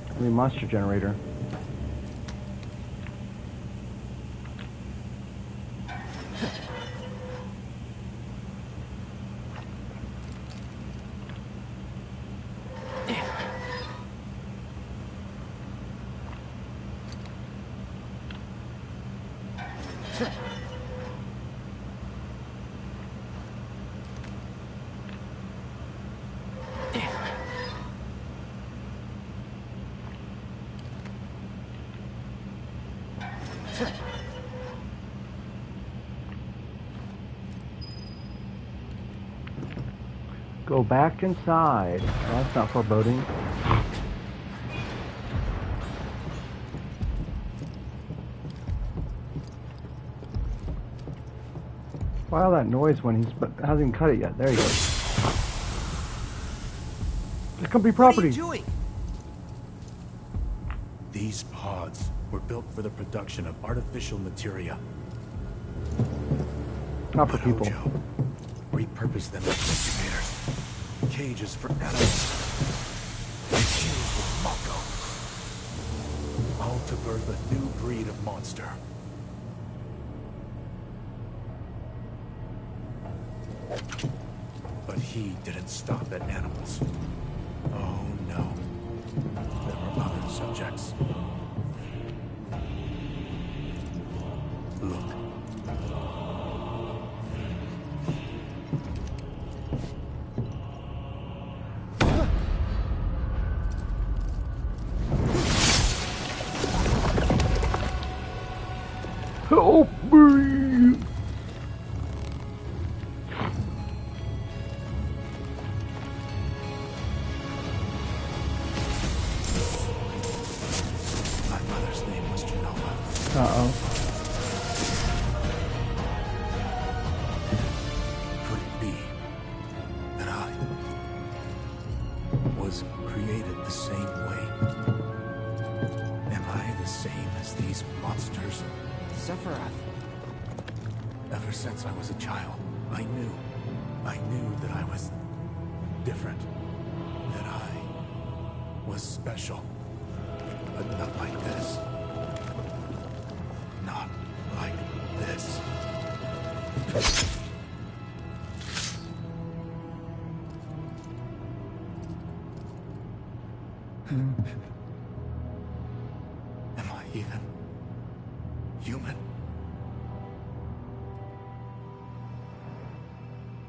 I mean, monster generator. Go back inside. That's not foreboding. Wow, that noise when he's hasn't even cut it yet. There you go. It's company property. What are you doing? These pods were built for the production of artificial materia. Not for people. Hojo repurposed them as incubators, cages for animals, machines with Mako, all to birth a new breed of monster. But he didn't stop at animals. Oh no. There were other subjects. Look. Help me! My mother's name was Genova. Uh-oh. Could it be that I was created the same way? Am I the same as these monsters? Sephiroth. Ever since I was a child, I knew that I was different, that I was special, but not like this. Not like this. Am I even human?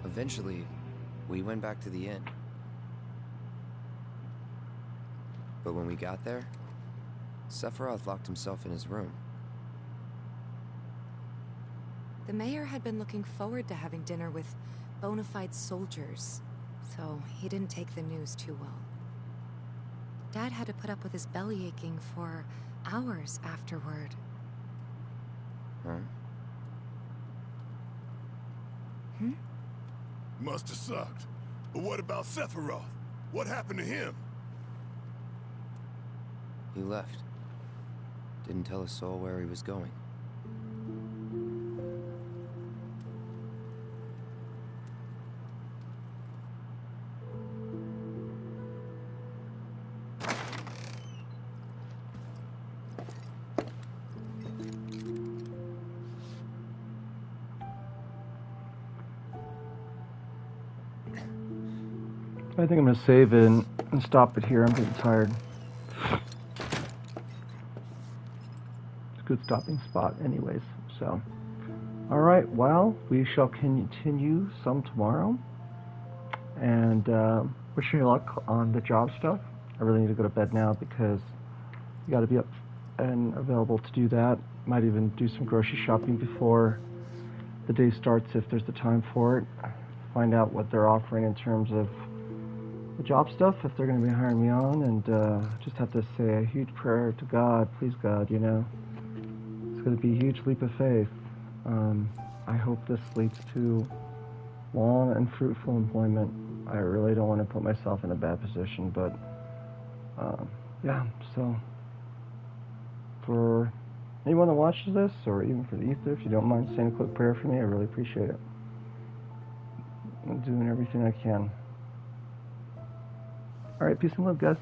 Eventually, we went back to the inn. But when we got there, Sephiroth locked himself in his room. The mayor had been looking forward to having dinner with bona fide soldiers, so he didn't take the news too well. Dad had to put up with his belly aching for hours afterward. Huh? Must have sucked. But what about Sephiroth? What happened to him? He left. Didn't tell a soul where he was going. I think I'm gonna save it and stop it here. I'm getting tired. It's a good stopping spot anyways, so. Alright, well, we shall continue some tomorrow. And wishing you luck on the job stuff. I really need to go to bed now because you gotta be up and available to do that. Might even do some grocery shopping before the day starts if there's the time for it. Find out what they're offering in terms of the job stuff, if they're going to be hiring me on, and just have to say a huge prayer to God. Please, God, you know, it's going to be a huge leap of faith. I hope this leads to long and fruitful employment. I really don't want to put myself in a bad position, but yeah, so for anyone that watches this, or even for the ether, if you don't mind saying a quick prayer for me, I really appreciate it. I'm doing everything I can. Alright, peace and love, guys.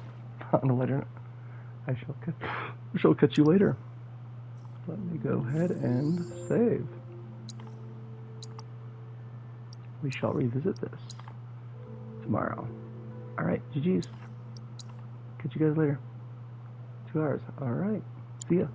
On a later note, I shall catch you later. Let me go ahead and save. We shall revisit this tomorrow. Alright, GG's. Catch you guys later. 2 hours. Alright. See ya.